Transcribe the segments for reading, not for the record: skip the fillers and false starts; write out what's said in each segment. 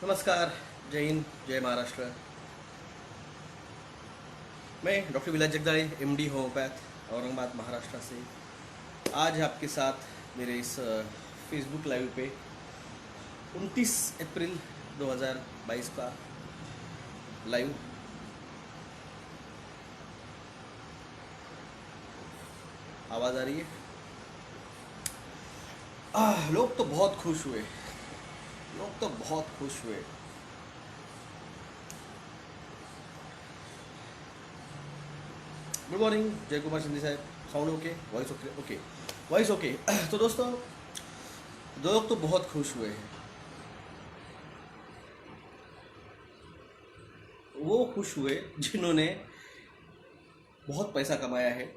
नमस्कार। जय हिंद, जय महाराष्ट्र। मैं डॉक्टर विलास जगदाळे, एमडी होम्योपैथ, औरंगाबाद महाराष्ट्र से आज आपके साथ मेरे इस फेसबुक लाइव पे 29 अप्रैल 2022 का लाइव। आवाज़ आ रही है? लोग तो बहुत खुश हुए, लोग तो बहुत खुश हुए। गुड मॉर्निंग जय कुमार सिंधी साहब। Sound okay? Voice okay? Okay, voice okay. तो दोस्तों, लोग तो बहुत खुश हुए हैं। वो खुश हुए जिन्होंने बहुत पैसा कमाया है,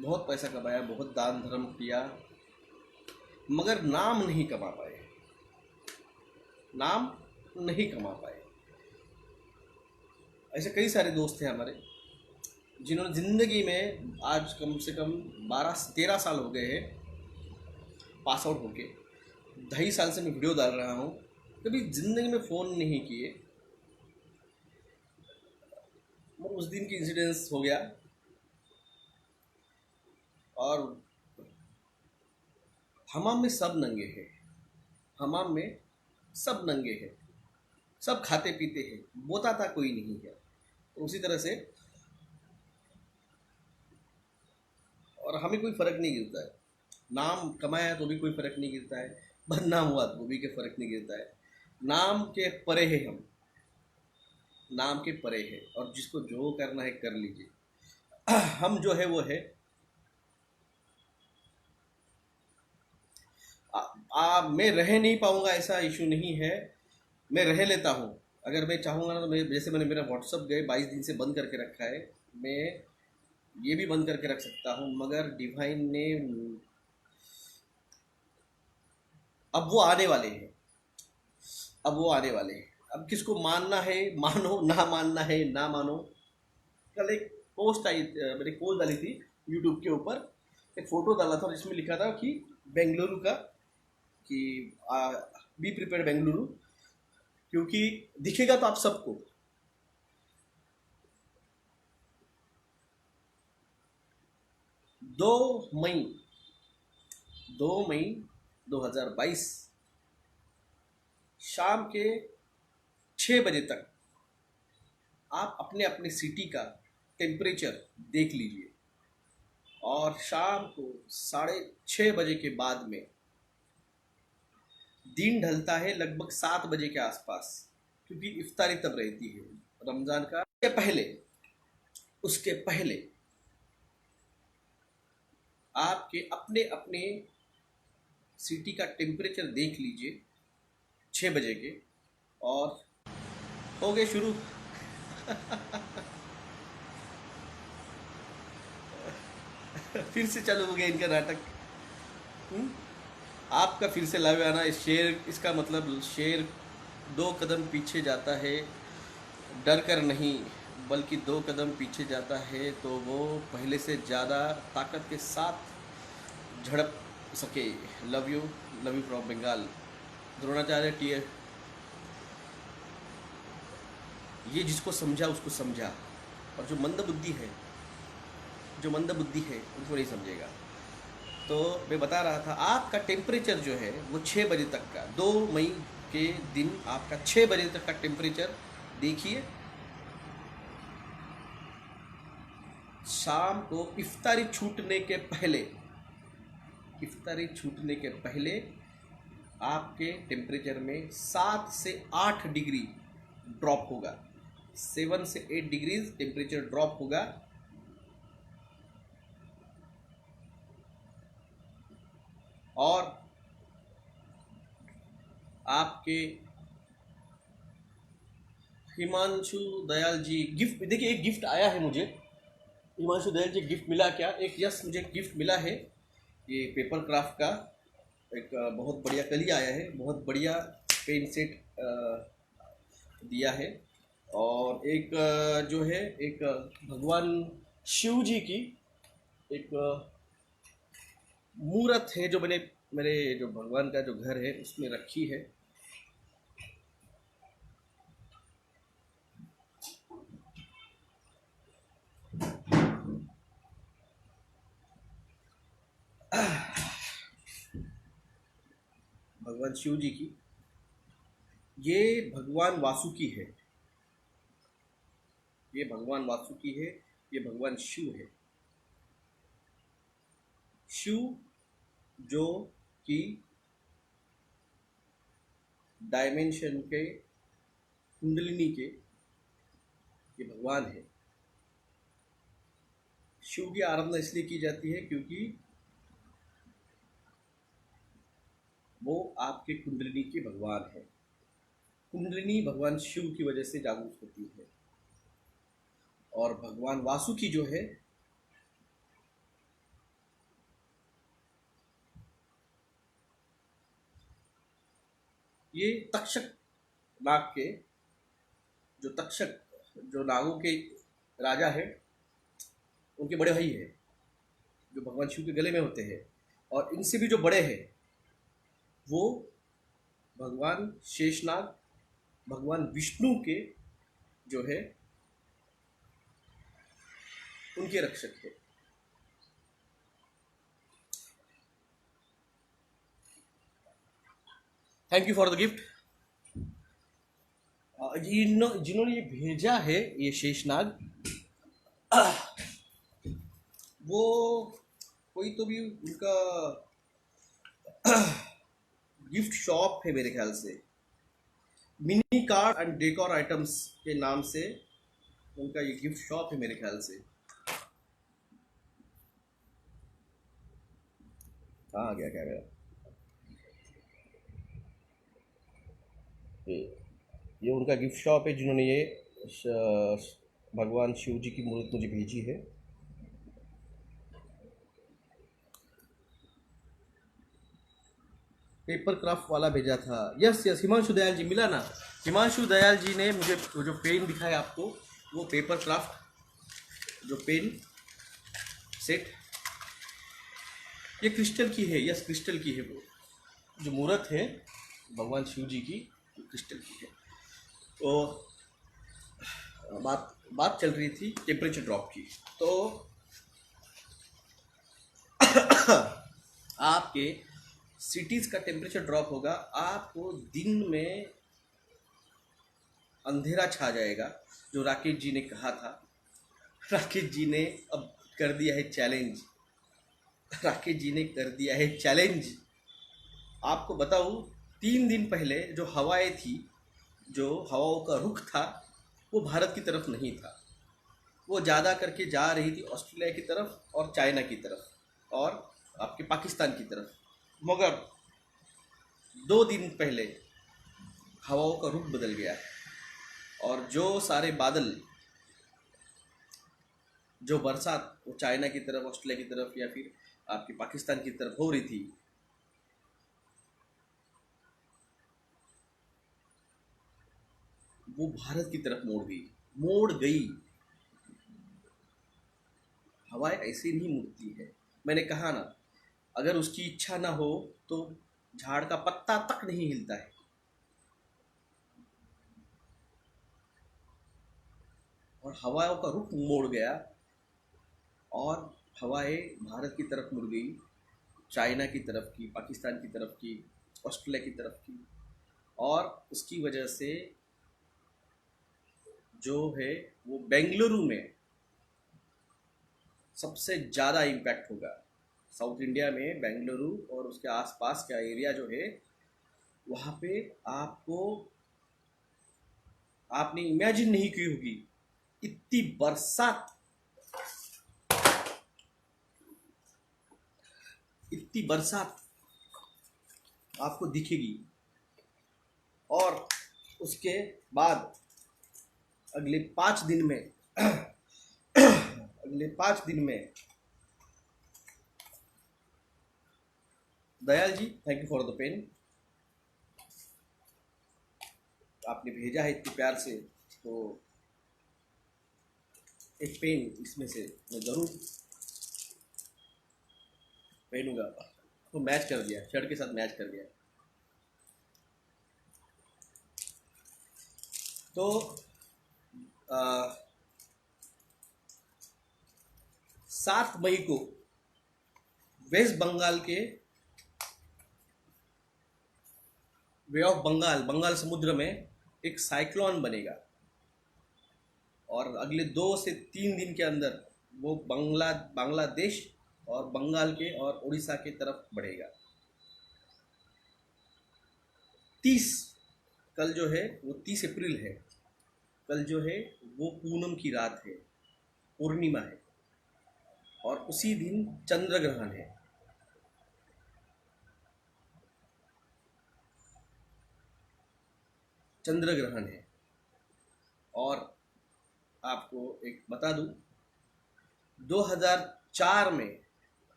बहुत पैसा कमाया, बहुत दान धर्म किया, मगर नाम नहीं कमा पाए, नाम नहीं कमा पाए। ऐसे कई सारे दोस्त हैं हमारे जिन्होंने ज़िंदगी में आज कम से कम 12-13 साल हो गए हैं पास आउट होके। 2.5 साल से मैं वीडियो डाल रहा हूँ, कभी ज़िंदगी में फ़ोन नहीं किए। और उस दिन की इंसिडेंस हो गया और हमाम में सब नंगे हैं, हमाम में सब नंगे हैं, सब खाते पीते हैं, बोता कोई नहीं है। तो उसी तरह से और हमें कोई फ़र्क नहीं गिरता है। नाम कमाया तो भी कोई फ़र्क नहीं गिरता है, बदनाम हुआ तो भी के फ़र्क नहीं गिरता है। नाम के परे है हम, नाम के परे है, और जिसको जो करना है कर लीजिए। हम जो है वो है। मैं रह नहीं पाऊंगा ऐसा इशू नहीं है, मैं रह लेता हूँ। अगर मैं चाहूँगा ना तो मैं, जैसे मैंने मेरा व्हाट्सअप गए 22 दिन से बंद करके रखा है, मैं ये भी बंद करके रख सकता हूँ, मगर डिवाइन ने अब वो आने वाले हैं, अब वो आने वाले हैं। अब किसको मानना है मानो, ना मानना है ना मानो। कल एक पोस्ट आई, मैंने पोस्ट डाली थी यूट्यूब के ऊपर, एक फ़ोटो डाला था और इसमें लिखा था कि बेंगलुरु का, कि बी प्रिपेयर बेंगलुरु, क्योंकि दिखेगा तो आप सबको। दो मई 2022 शाम के 6 बजे तक आप अपने अपने सिटी का टेम्परेचर देख लीजिए, और शाम को 6:30 बजे के बाद में दिन ढलता है लगभग 7 बजे के आसपास, क्योंकि इफ्तारी तब रहती है रमज़ान का। उसके पहले आपके अपने अपने सिटी का टेम्परेचर देख लीजिए 6 बजे के, और हो गए शुरू। फिर से चालू हो गया इनका नाटक। आपका फिर से लाइव आना। शेर, इसका मतलब शेर 2 कदम पीछे जाता है, डर कर नहीं बल्कि 2 कदम पीछे जाता है, तो वो पहले से ज़्यादा ताकत के साथ झड़प सके। Love you from Bengal. Dronacharya tier. ये जिसको समझा उसको समझा, और जो मंद बुद्धि है, जो मंद बुद्धि है उनको नहीं समझेगा। तो मैं बता रहा था, आपका टेम्परेचर जो है वो 6 बजे तक का, 2 मई के दिन आपका 6 बजे तक का टेम्परेचर देखिए। शाम को इफ्तारी छूटने के पहले, इफ्तारी छूटने के पहले आपके टेम्परेचर में 7 से 8 डिग्री ड्रॉप होगा। 7 से 8 डिग्रीज टेम्परेचर ड्रॉप होगा। और आपके हिमांशु दयाल जी गिफ्ट देखिए, एक गिफ्ट आया है मुझे। हिमांशु दयाल जी गिफ्ट मिला क्या? एक यस, मुझे गिफ्ट मिला है, ये पेपर क्राफ्ट का एक बहुत बढ़िया, कल ही आया है, बहुत बढ़िया पेन सेट दिया है। और एक जो है, एक भगवान शिव जी की एक मूर्त है, जो मैंने मेरे जो भगवान का जो घर है उसमें रखी है। भगवान शिव जी की। ये भगवान वासुकी है, ये भगवान वासुकी है, ये भगवान शिव है। शिव जो कि डायमेंशन के, कुंडलिनी के ये भगवान है। शिव की आराधना इसलिए की जाती है क्योंकि वो आपके कुंडलिनी के भगवान है। कुंडलिनी भगवान शिव की वजह से जागृत होती है। और भगवान वासुकी जो है ये तक्षक नाग के, जो तक्षक जो नागों के राजा है उनके बड़े भाई है, जो भगवान शिव के गले में होते हैं। और इनसे भी जो बड़े हैं वो भगवान शेषनाग, भगवान विष्णु के जो है उनके रक्षक है। Thank you for the gift. जिन्होंने ये भेजा है ये शेषनाग, वो कोई तो भी उनका गिफ्ट शॉप है मेरे ख्याल से, mini card and decor items के नाम से उनका ये गिफ्ट शॉप है मेरे ख्याल से। हाँ, आ गया क्या गया। ये उनका गिफ्ट शॉप है जिन्होंने ये भगवान शिव जी की मूर्ति मुझे भेजी है। पेपर क्राफ्ट वाला भेजा था। यस यस, हिमांशु दयाल जी मिला ना। हिमांशु दयाल जी ने मुझे जो पेन दिखाया आपको, वो पेपर क्राफ्ट जो पेन सेट, ये क्रिस्टल की है। यस, क्रिस्टल की है। वो जो मूर्त है भगवान शिव जी की, क्रिस्टल की है। तो बात चल रही थी टेम्परेचर ड्रॉप की। तो आपके सिटीज़ का टेम्परेचर ड्रॉप होगा, आपको दिन में अंधेरा छा जाएगा, जो राकेश जी ने कहा था। राकेश जी ने अब कर दिया है चैलेंज। राकेश जी ने कर दिया है चैलेंज। आपको बताऊं, 3 दिन पहले जो हवाएं थी, जो हवाओं का रुख था, वो भारत की तरफ नहीं था। वो ज़्यादा करके जा रही थी ऑस्ट्रेलिया की तरफ और चाइना की तरफ और आपके पाकिस्तान की तरफ। मगर 2 दिन पहले हवाओं का रुख बदल गया है और जो सारे बादल, जो बरसात वो चाइना की तरफ, ऑस्ट्रेलिया की तरफ या फिर आपके पाकिस्तान की तरफ हो रही थी, वो भारत की तरफ मोड़ गई। हवाएं ऐसे नहीं मुड़ती है। मैंने कहा ना, अगर उसकी इच्छा ना हो तो झाड़ का पत्ता तक नहीं हिलता है। और हवाओं का रुख मोड़ गया और हवाएं भारत की तरफ मुड़ गई, चाइना की तरफ की, पाकिस्तान की तरफ की, ऑस्ट्रेलिया की तरफ की। और उसकी वजह से जो है वो बेंगलुरु में सबसे ज़्यादा इम्पैक्ट होगा। साउथ इंडिया में बेंगलुरु और उसके आसपास का एरिया जो है, वहाँ पे आपने इमेजिन नहीं की होगी इतनी बरसात आपको दिखेगी। और उसके बाद अगले 5 दिन में Dayal ji, thank you for the pen. आपने भेजा है इतने प्यार से, तो एक पेन इसमें से मैं ज़रूर पहनूंगा। तो मैच कर दिया, शर्ट के साथ मैच कर दिया। तो 7 मई को वेस्ट बंगाल के वे ऑफ बंगाल, बंगाल समुद्र में एक साइक्लोन बनेगा और अगले 2 से 3 दिन के अंदर वो बांग्लादेश और बंगाल के और उड़ीसा के तरफ बढ़ेगा। 30, कल जो है वो 30 अप्रैल है। कल जो है वो पूनम की रात है, पूर्णिमा है, और उसी दिन चंद्र ग्रहण है। चंद्र ग्रहण है। और आपको एक बता दूं, 2004 में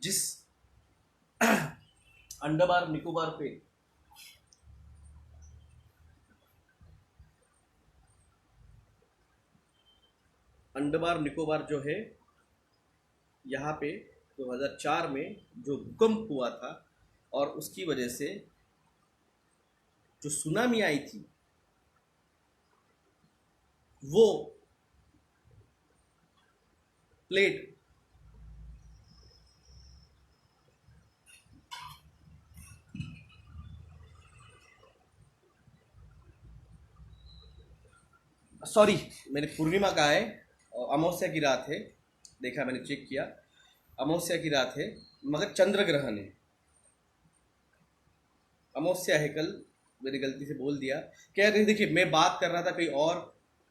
जिस अंडमान निकोबार पे अंडमान निकोबार जो है यहाँ पे 2004 में जो भूकंप हुआ था और उसकी वजह से जो सुनामी आई थी, वो प्लेट सॉरी, मैंने पूर्णिमा कहा है, अमावस्या की रात है। देखा, मैंने चेक किया, अमावस्या की रात है, मगर चंद्र ग्रहण है। अमावस्या है कल, मैंने गलती से बोल दिया। कह रहे, देखिए मैं बात कर रहा था कहीं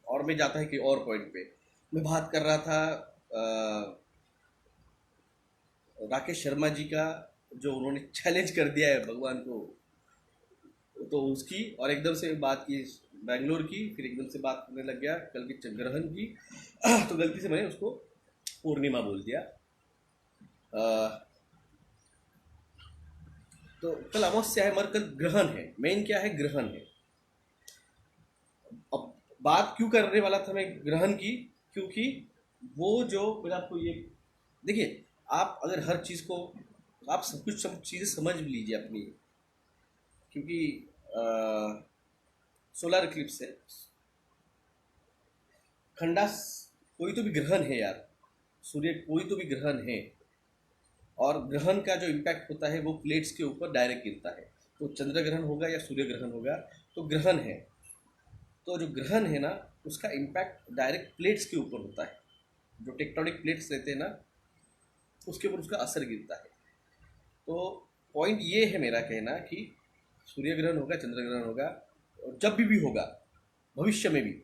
और मैं जाता है कहीं और पॉइंट पे। मैं बात कर रहा था राकेश शर्मा जी का, जो उन्होंने चैलेंज कर दिया है भगवान को, तो उसकी, और एकदम से बात की बैंगलोर की, फिर एकदम से बात करने लग गया कल की ग्रहण की। तो गलती से मैंने उसको पूर्णिमा बोल दिया। तो कल अमावस्या है मगर कल ग्रहण है। मेन क्या है, ग्रहण है। अब बात क्यों करने वाला था मैं ग्रहण की, क्योंकि वो जो मैंने आपको ये देखिए, आप अगर हर चीज़ को, आप सब चीज़ें समझ लीजिए अपनी, क्योंकि सोलर इक्लिप्स है, खंडास, कोई तो भी ग्रहण है यार, सूर्य कोई तो भी ग्रहण है, और ग्रहण का जो इम्पैक्ट होता है वो प्लेट्स के ऊपर डायरेक्ट गिरता है। तो चंद्र ग्रहण होगा या सूर्य ग्रहण होगा, तो ग्रहण है, तो जो ग्रहण है ना, उसका इम्पैक्ट डायरेक्ट प्लेट्स के ऊपर होता है। जो टेक्टोनिक प्लेट्स रहते हैं ना, उसके ऊपर उसका असर गिरता है। तो पॉइंट ये है मेरा कहना कि सूर्य ग्रहण होगा, चंद्र ग्रहण होगा, और जब भी होगा भविष्य में भी,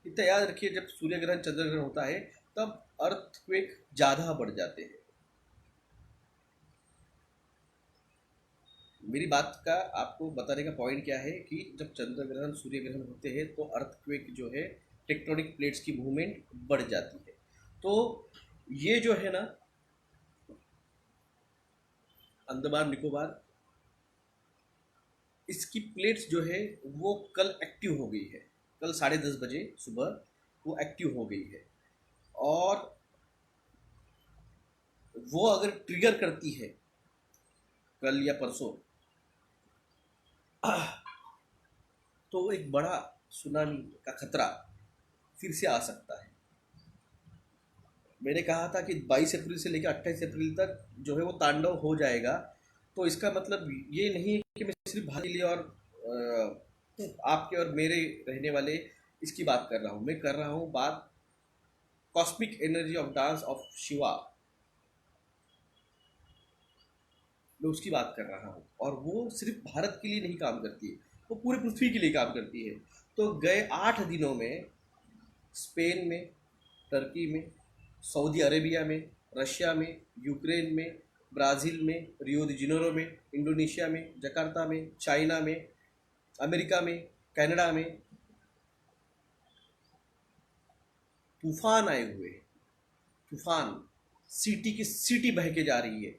इतना याद रखिए, जब सूर्य ग्रहण चंद्र ग्रहण होता है तब अर्थक्वेक ज़्यादा बढ़ जाते हैं। मेरी बात का आपको बताने का पॉइंट क्या है कि जब चंद्र ग्रहण सूर्य ग्रहण होते हैं तो अर्थक्वेक जो है, टेक्टोनिक प्लेट्स की मूवमेंट बढ़ जाती है। तो ये जो है ना, अंडमान निकोबार, इसकी प्लेट्स जो है वो कल एक्टिव हो गई है। कल 10:30 बजे सुबह वो एक्टिव हो गई है, और वो अगर ट्रिगर करती है कल या परसों, तो एक बड़ा सुनामी का खतरा फिर से आ सकता है। मैंने कहा था कि 22 अप्रैल से लेकर 28 अप्रैल तक जो है वो तांडव हो जाएगा। तो इसका मतलब ये नहीं है कि मैं सिर्फ भारत के लिए और आपके और मेरे रहने वाले इसकी बात कर रहा हूँ। मैं कर रहा हूँ बात cosmic energy of dance of Shiva, मैं उसकी बात कर रहा हूँ। और वो सिर्फ भारत के लिए नहीं काम करती है, वो पूरे पृथ्वी के लिए काम करती है। तो गए 8 दिनों में स्पेन में, टर्की में, सऊदी अरेबिया में, रशिया में, यूक्रेन में, ब्राज़ील में, रियो दी जेनेरो में, इंडोनेशिया में, जकार्ता में, चाइना में, अमेरिका में, कनाडा में तूफान आए हुए हैं। तूफान, सिटी की सिटी बह के जा रही है,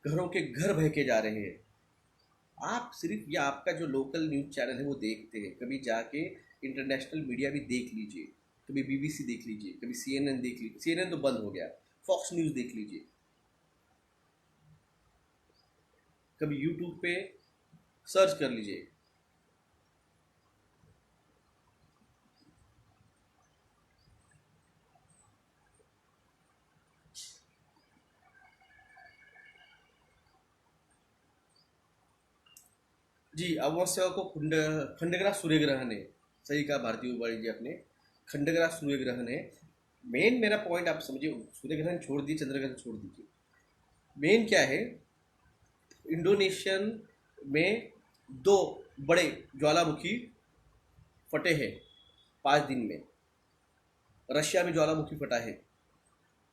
घरों के घर बह के जा रहे हैं। आप सिर्फ, या आपका जो लोकल न्यूज़ चैनल है वो देखते हैं, कभी जाके इंटरनेशनल मीडिया भी देख लीजिए, कभी बीबीसी देख लीजिए, कभी सीएनएन देख लीजिए, सीएनएन तो बंद हो गया, फॉक्स न्यूज़ देख लीजिए, कभी यूट्यूब पे सर्च कर लीजिए। जी, अमावस्या को खंडग्रास सूर्यग्रहण है। सही कहा भारती उबाड़ी जी आपने, खंडग्रास सूर्यग्रहण है। मेन मेरा पॉइंट आप समझिए, सूर्यग्रहण छोड़ दीजिए, चंद्रग्रहण छोड़ दीजिए, मेन क्या है, इंडोनेशियन में दो बड़े ज्वालामुखी फटे हैं 5 दिन में। रशिया में ज्वालामुखी फटा है,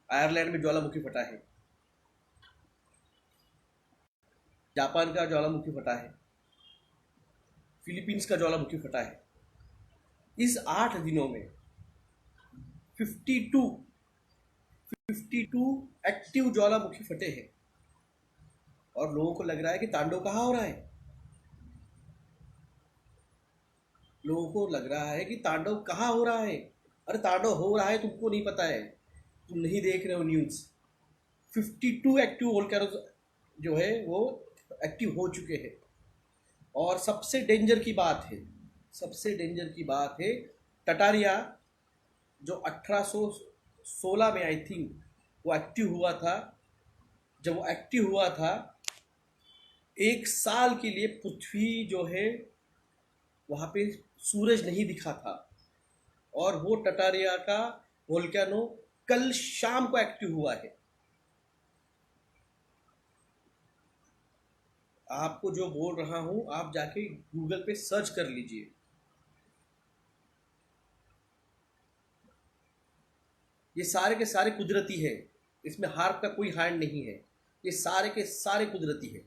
आयरलैंड में ज्वालामुखी फटा है, जापान का ज्वालामुखी फटा है, फिलीपींस का ज्वालामुखी फटा है। इस 8 दिनों में 52 52 एक्टिव ज्वालामुखी फटे हैं, और लोगों को लग रहा है कि तांडव कहाँ हो रहा है। लोगों को लग रहा है कि तांडव कहाँ हो रहा है। अरे तांडव हो रहा है, तुमको नहीं पता है, तुम नहीं देख रहे हो न्यूज़। 52 एक्टिव वोल्केनोज जो है वो एक्टिव हो चुके हैं। और सबसे डेंजर की बात है, सबसे डेंजर की बात है, टटारिया जो 1816 में आई थिंक वो एक्टिव हुआ था। जब वो एक्टिव हुआ था, 1 साल के लिए पृथ्वी जो है वहाँ पे सूरज नहीं दिखा था। और वो टटारिया का वोल्केनो कल शाम को एक्टिव हुआ है। आपको जो बोल रहा हूं आप जाके गूगल पे सर्च कर लीजिए। ये सारे के सारे कुदरती है, इसमें हार का कोई हैंड नहीं है, ये सारे के सारे कुदरती है।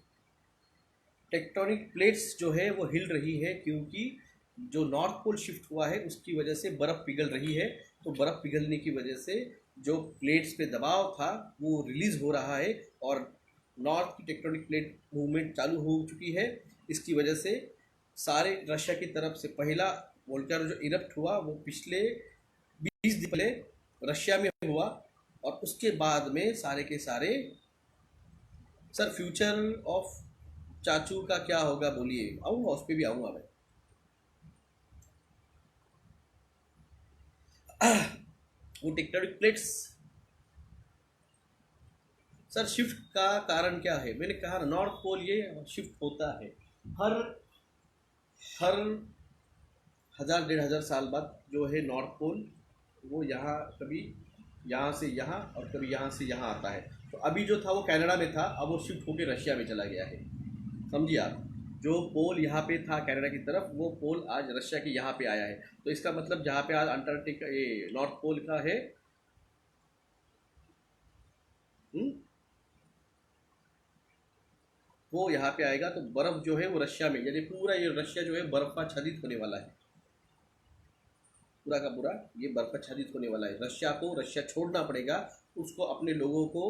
टेक्टोनिक प्लेट्स जो है वो हिल रही है, क्योंकि जो नॉर्थ पोल शिफ्ट हुआ है उसकी वजह से बर्फ़ पिघल रही है। तो बर्फ़ पिघलने की वजह से जो प्लेट्स पे दबाव था वो रिलीज़ हो रहा है, और नॉर्थ की टेक्टोनिक प्लेट मूवमेंट चालू हो चुकी है। इसकी वजह से सारे रशिया की तरफ से पहला वोल्केनो जो इरप्ट हुआ वो पिछले 20 दिन पहले रशिया में हुआ, और उसके बाद में सारे के सारे। सर फ्यूचर ऑफ चाचू का क्या होगा बोलिए, आऊँगा उस पर भी आऊँगा मैं। वो टेक्टोनिक प्लेट्स सर शिफ्ट का कारण क्या है, मैंने कहा ना, नॉर्थ पोल ये शिफ्ट होता है हर हर 1000-1500 साल बाद। जो है नॉर्थ पोल वो यहाँ कभी यहाँ से यहाँ और कभी यहाँ से यहाँ आता है। तो अभी जो था वो कनाडा में था, अब वो शिफ्ट होकर रशिया में चला गया है। समझिए आप, जो पोल यहाँ पे था कनाडा की तरफ, वो पोल आज रशिया के यहाँ पे आया है। तो इसका मतलब जहाँ पे आज अंटार्कटिका ये नॉर्थ पोल का है, वो यहाँ पे आएगा। तो बर्फ जो है वो रशिया में, यानी पूरा ये रशिया जो है बर्फ का छदित होने वाला है। पूरा का पूरा ये बर्फ छादित होने वाला है। रशिया को रशिया छोड़ना पड़ेगा, उसको अपने लोगों को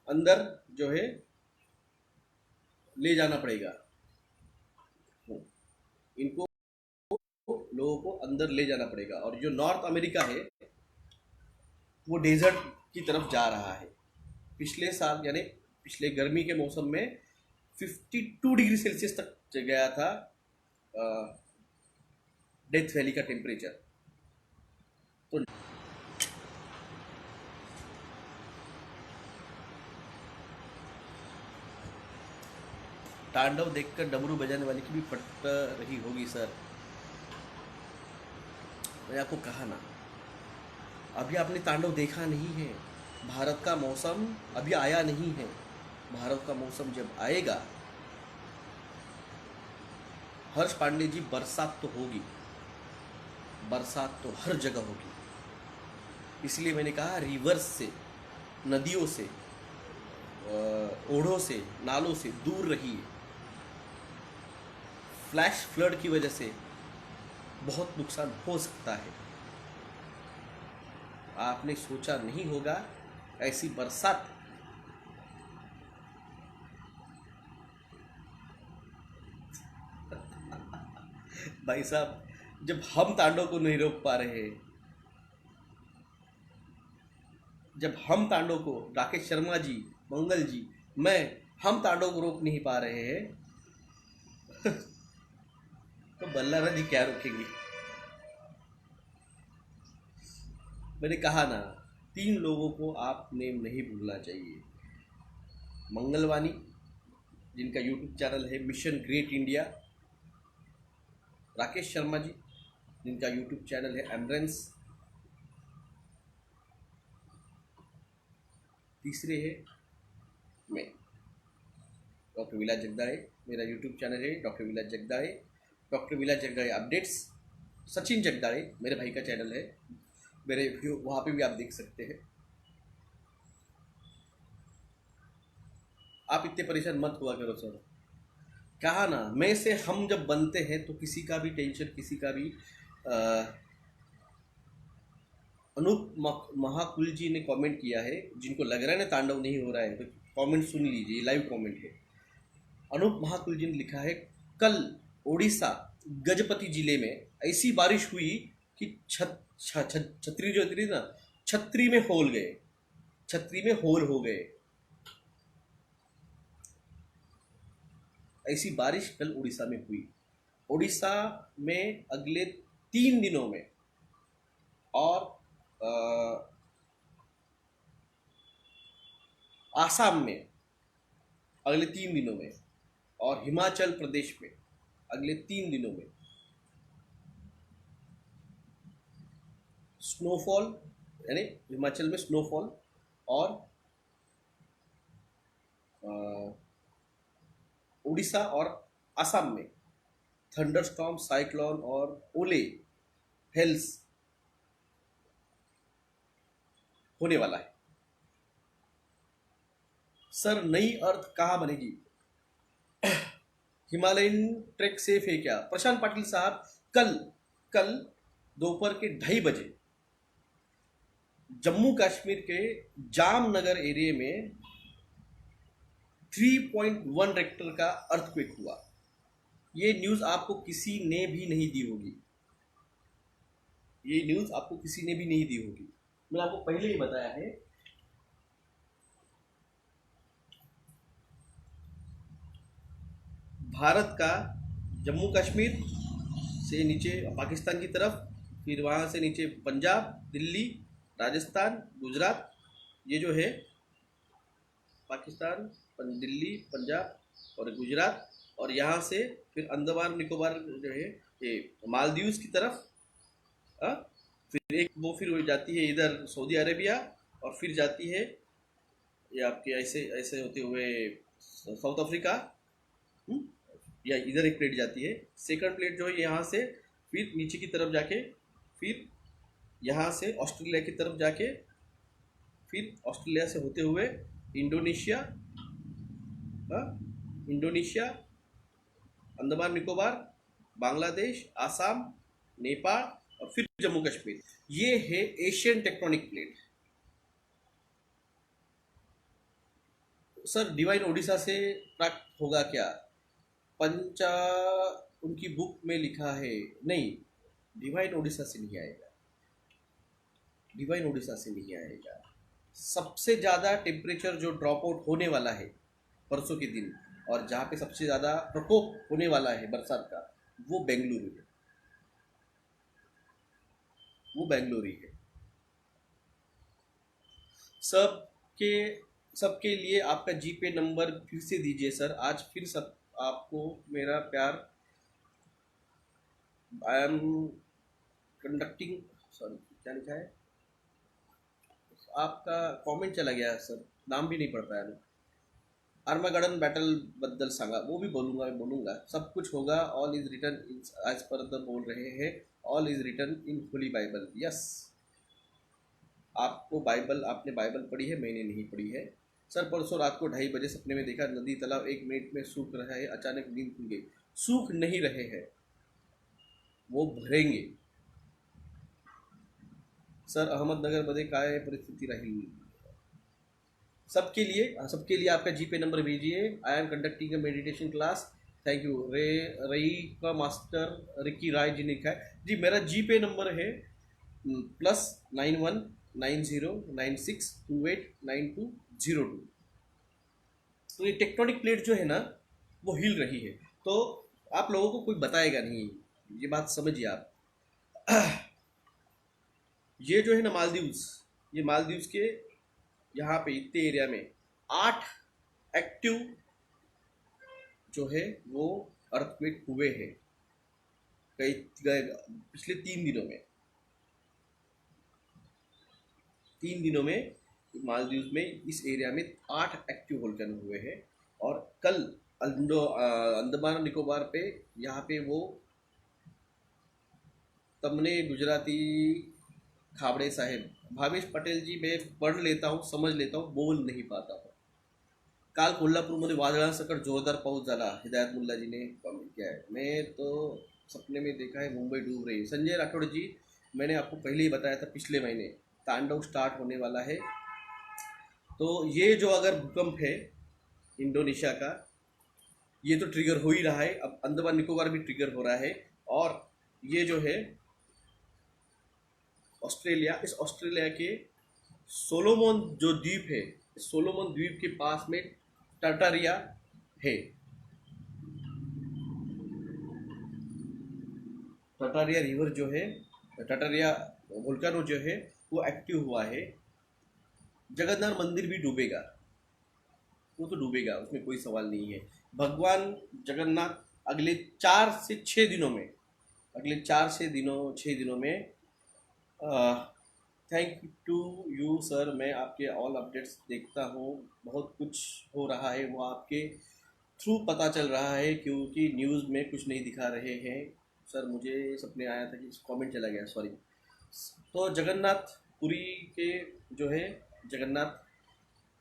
अंदर जो है ले जाना पड़ेगा। इनको लोगों को अंदर ले जाना पड़ेगा। और जो नॉर्थ अमेरिका है वो डेजर्ट की तरफ जा रहा है। पिछले साल यानी पिछले गर्मी के मौसम में 52 डिग्री सेल्सियस तक गया था डेथ वैली का टेम्परेचर। तो तांडव देखकर डमरू बजाने वाले की भी फट रही होगी सर। मैंने आपको कहा ना, अभी आपने तांडव देखा नहीं है। भारत का मौसम अभी आया नहीं है। भारत का मौसम जब आएगा, हर्ष पांडे जी, बरसात तो होगी, बरसात तो हर जगह होगी। इसलिए मैंने कहा रिवर्स से, नदियों से, ओढ़ों से, नालों से दूर रहिए। फ्लैश फ्लड की वजह से बहुत नुकसान हो सकता है। आपने सोचा नहीं होगा ऐसी बरसात भाई साहब, जब हम तांडव को नहीं रोक पा रहे हैं, जब हम तांडव को, राकेश शर्मा जी, मंगल जी, मैं, हम तांडव को रोक नहीं पा रहे हैं तो बल्लारा जी क्या रोकेंगे। मैंने कहा ना, 3 लोगों को आप नेम नहीं भूलना चाहिए। मंगलवानी, जिनका यूट्यूब चैनल है mission great India, Rakesh Sharma ji, जिनका यूट्यूब चैनल है एमरेंस। तीसरे है मैं, डॉक्टर विलास जगदाळे, मेरा यूट्यूब चैनल है डॉक्टर विलास जगदाळे, डॉक्टर विलास जगदाळे अपडेट्स। सचिन जगदाळे मेरे भाई का चैनल है, मेरे वहाँ पे भी आप देख सकते हैं। आप इतने परेशान मत हुआ करो सर, कहा ना मैं से हम जब बनते हैं तो किसी का भी टेंशन, किसी का भी अनूप महाकुल जी ने कमेंट किया है, जिनको लग रहा है ना तांडव नहीं हो रहा है तो कमेंट सुन लीजिए, लाइव कमेंट है। अनूप महाकुल जी ने लिखा है, कल ओडिशा गजपति जिले में ऐसी बारिश हुई कि छतरी जो थी ना, छतरी में होल गए, छतरी में होल हो गए। ऐसी बारिश कल उड़ीसा में हुई। उड़ीसा में अगले 3 दिनों में और आसाम में अगले 3 दिनों में और हिमाचल प्रदेश में अगले 3 दिनों में स्नोफॉल, यानी हिमाचल में स्नोफॉल और उड़ीसा और असम में थंडरस्टॉर्म, साइक्लोन और ओले, हेल्स होने वाला है। सर नई अर्थ कहाँ बनेगी? हिमालयन ट्रैक सेफ है क्या? प्रशांत पाटिल साहब, कल दोपहर के 2:30 बजे जम्मू कश्मीर के जामनगर एरिया में 3.1 रेक्टर का अर्थक्वेक हुआ। ये न्यूज़ आपको किसी ने भी नहीं दी होगी, ये न्यूज़ आपको किसी ने भी नहीं दी होगी, मैं आपको पहले ही बताया है। भारत का जम्मू कश्मीर से नीचे पाकिस्तान की तरफ, फिर वहाँ से नीचे पंजाब, दिल्ली, राजस्थान, गुजरात, ये जो है पाकिस्तान, दिल्ली, पंजाब और गुजरात, और यहाँ से फिर अंडमान निकोबार जो है ये मालदीव्स की तरफ, फिर एक वो फिर जाती है इधर सऊदी अरेबिया, और फिर जाती है ये आपके ऐसे ऐसे होते हुए साउथ अफ्रीका, या इधर एक प्लेट जाती है। सेकंड प्लेट जो है यहाँ से फिर नीचे की तरफ जाके, फिर यहाँ से ऑस्ट्रेलिया की तरफ जाके, फिर ऑस्ट्रेलिया से होते हुए इंडोनेशिया, अंडमान निकोबार, बांग्लादेश, आसाम, नेपाल और फिर जम्मू कश्मीर। ये है Asian tectonic plate. Sir divine Odisha से प्राप्त होगा क्या? पंचा उनकी बुक में लिखा है, नहीं, डिवाइन ओडिशा से नहीं आएगा, डिवाइन ओडिशा से नहीं आएगा। सबसे ज़्यादा टेम्परेचर जो ड्रॉप आउट होने वाला है परसों के दिन, और जहाँ पे सबसे ज़्यादा प्रकोप होने वाला है बरसात का, वो बेंगलुरु है, वो बेंगलुरु है। सबके लिए आपका जीपे नंबर फिर से दीजिए सर, आज फिर सब आपको मेरा प्यार। आई एम कंडक्टिंग, सॉरी क्या लिखा है, आपका कमेंट चला गया सर, नाम भी नहीं पढ़ पाया मैं। आर्मागेडन बैटल बद्दल सांगा, वो भी बोलूँगा, सब कुछ होगा। All is written as per the बोल रहे हैं, all is written in holy Bible. Yes, आपको बाइबल, आपने बाइबल पढ़ी है, मैंने नहीं पढ़ी है। सर परसों रात को 2:30 बजे सपने में देखा नदी तालाब 1 मिनट में सूख रहा है, अचानक नींद खुल गई। सूख नहीं रहे हैं, वो भरेंगे। सर अहमदनगरमध्ये काय परिस्थिती राहील? सबके लिए आपका जीपे नंबर भेजिए। I am conducting a meditation class, thank you. रई का मास्टर रिकी राय जी ने लिखा है जी, मेरा जीपे नंबर है +91 9096 289202। तो ये टेक्टोनिक प्लेट जो है ना, वो हिल रही है, तो आप लोगों को कोई बताएगा नहीं, ये बात समझिए आप। ये जो है ना मालदीव्स, ये मालदीव्स के यहाँ पे इतने एरिया में 8 एक्टिव जो है वो अर्थक्वेक हुए हैं। कई पिछले 3 दिनों में मालदीव में इस एरिया में 8 एक्टिव वोल्केनो हुए हैं। और कल अंडमान निकोबार पे यहाँ पे वो तमने गुजराती खाबड़े साहेब भावेश पटेल जी, मैं पढ़ लेता हूँ, समज लेता हूँ, बोल नहीं पाता हूँ। काल कोल्हापूरमध्ये वादळासकट जोरदार पाऊस झाला, हिदायत मुल्ला जी ने कमेंट किया है। मैं तो सपने में देखा है मुंबई डूब रही है। संजय राठौड़ जी, मैंने आपको पहले ही बताया था, पिछले महीने तांडव स्टार्ट होने वाला है। तो ये जो अगर भूकंप है इंडोनेशिया का, ये तो ट्रिगर हो ही रहा है, अब अंडमान निकोबार भी ट्रिगर हो रहा है। और ये जो है ऑस्ट्रेलिया, इस ऑस्ट्रेलिया के सोलोमन जो द्वीप है, सोलोमन द्वीप के पास में टाटारिया है। टाटारिया रिवर जो है, टाटारिया वोल्केनो जो है वो एक्टिव हुआ है। जगन्नाथ मंदिर भी डूबेगा, वो तो डूबेगा, उसमें कोई सवाल नहीं है। भगवान जगन्नाथ अगले 4 से 6 दिनों में, अगले 6 दिनों में थैंक टू यू सर, मैं आपके ऑल अपडेट्स देखता हूँ, बहुत कुछ हो रहा है वो आपके थ्रू पता चल रहा है, क्योंकि न्यूज़ में कुछ नहीं दिखा रहे हैं सर। मुझे सपने आया था कि कमेंट चला गया, सॉरी। तो जगन्नाथ पुरी के जो है जगन्नाथ,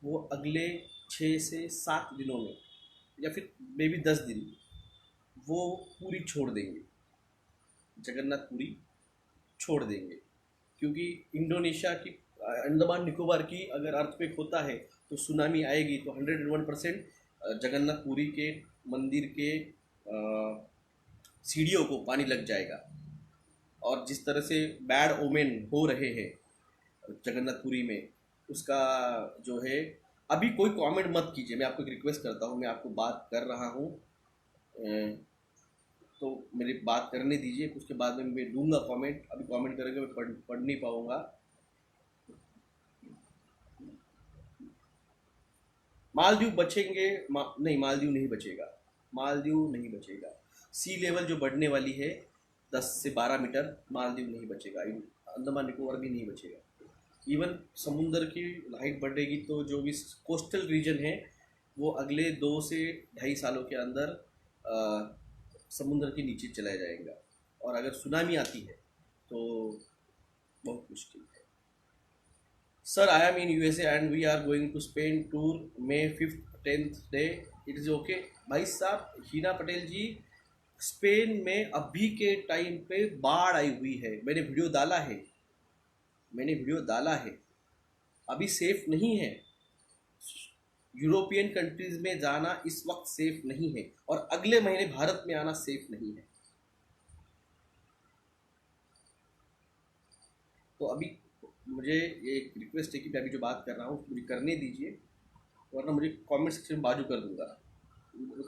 वो अगले 6 से 7 दिनों में या फिर मे बी 10 दिन वो पूरी छोड़ देंगे, जगन्नाथ पुरी छोड़ देंगे। क्योंकि इंडोनेशिया की अंडमान निकोबार की अगर अर्थक्वेक होता है तो सुनामी आएगी, तो 101% जगन्नाथ पुरी के मंदिर के सीढ़ियों को पानी लग जाएगा। और जिस तरह से बैड ओमेन हो रहे हैं जगन्नाथ पुरी में, उसका जो है, अभी कोई कमेंट मत कीजिए, मैं आपको एक रिक्वेस्ट करता हूँ, मैं आपको बात कर रहा हूँ, तो मेरी बात करने दीजिए, उसके बाद में मैं दूंगा कमेंट। अभी कमेंट करेंगे मैं पढ़ नहीं पाऊंगा। मालदीव बचेंगे? नहीं, मालदीव नहीं बचेगा, मालदीव नहीं बचेगा। सी लेवल जो बढ़ने वाली है 10 से 12 मीटर, मालदीव नहीं बचेगा, अंडमान निकोबार भी नहीं बचेगा। इवन समुंदर की हाइट बढ़ेगी तो जो भी कोस्टल रीजन है वो अगले 2 से 2.5 सालों के अंदर समुद्र के नीचे चला जाएगा। और अगर सुनामी आती है तो बहुत मुश्किल है। Sir, I am in USA and we are going to Spain tour May 5th 10th day, it is okay. भाई साहब, हीना पटेल जी, स्पेन में अभी के टाइम पे बाढ़ आई हुई है, मैंने वीडियो डाला है, अभी सेफ नहीं है। यूरोपियन कंट्रीज में जाना इस वक्त सेफ नहीं है, और अगले महीने भारत में आना सेफ नहीं है। तो अभी मुझे ये एक रिक्वेस्ट है कि मैं अभी जो बात कर रहा हूँ मुझे करने दीजिए, वरना मुझे कमेंट सेक्शन बाजू कर दूंगा।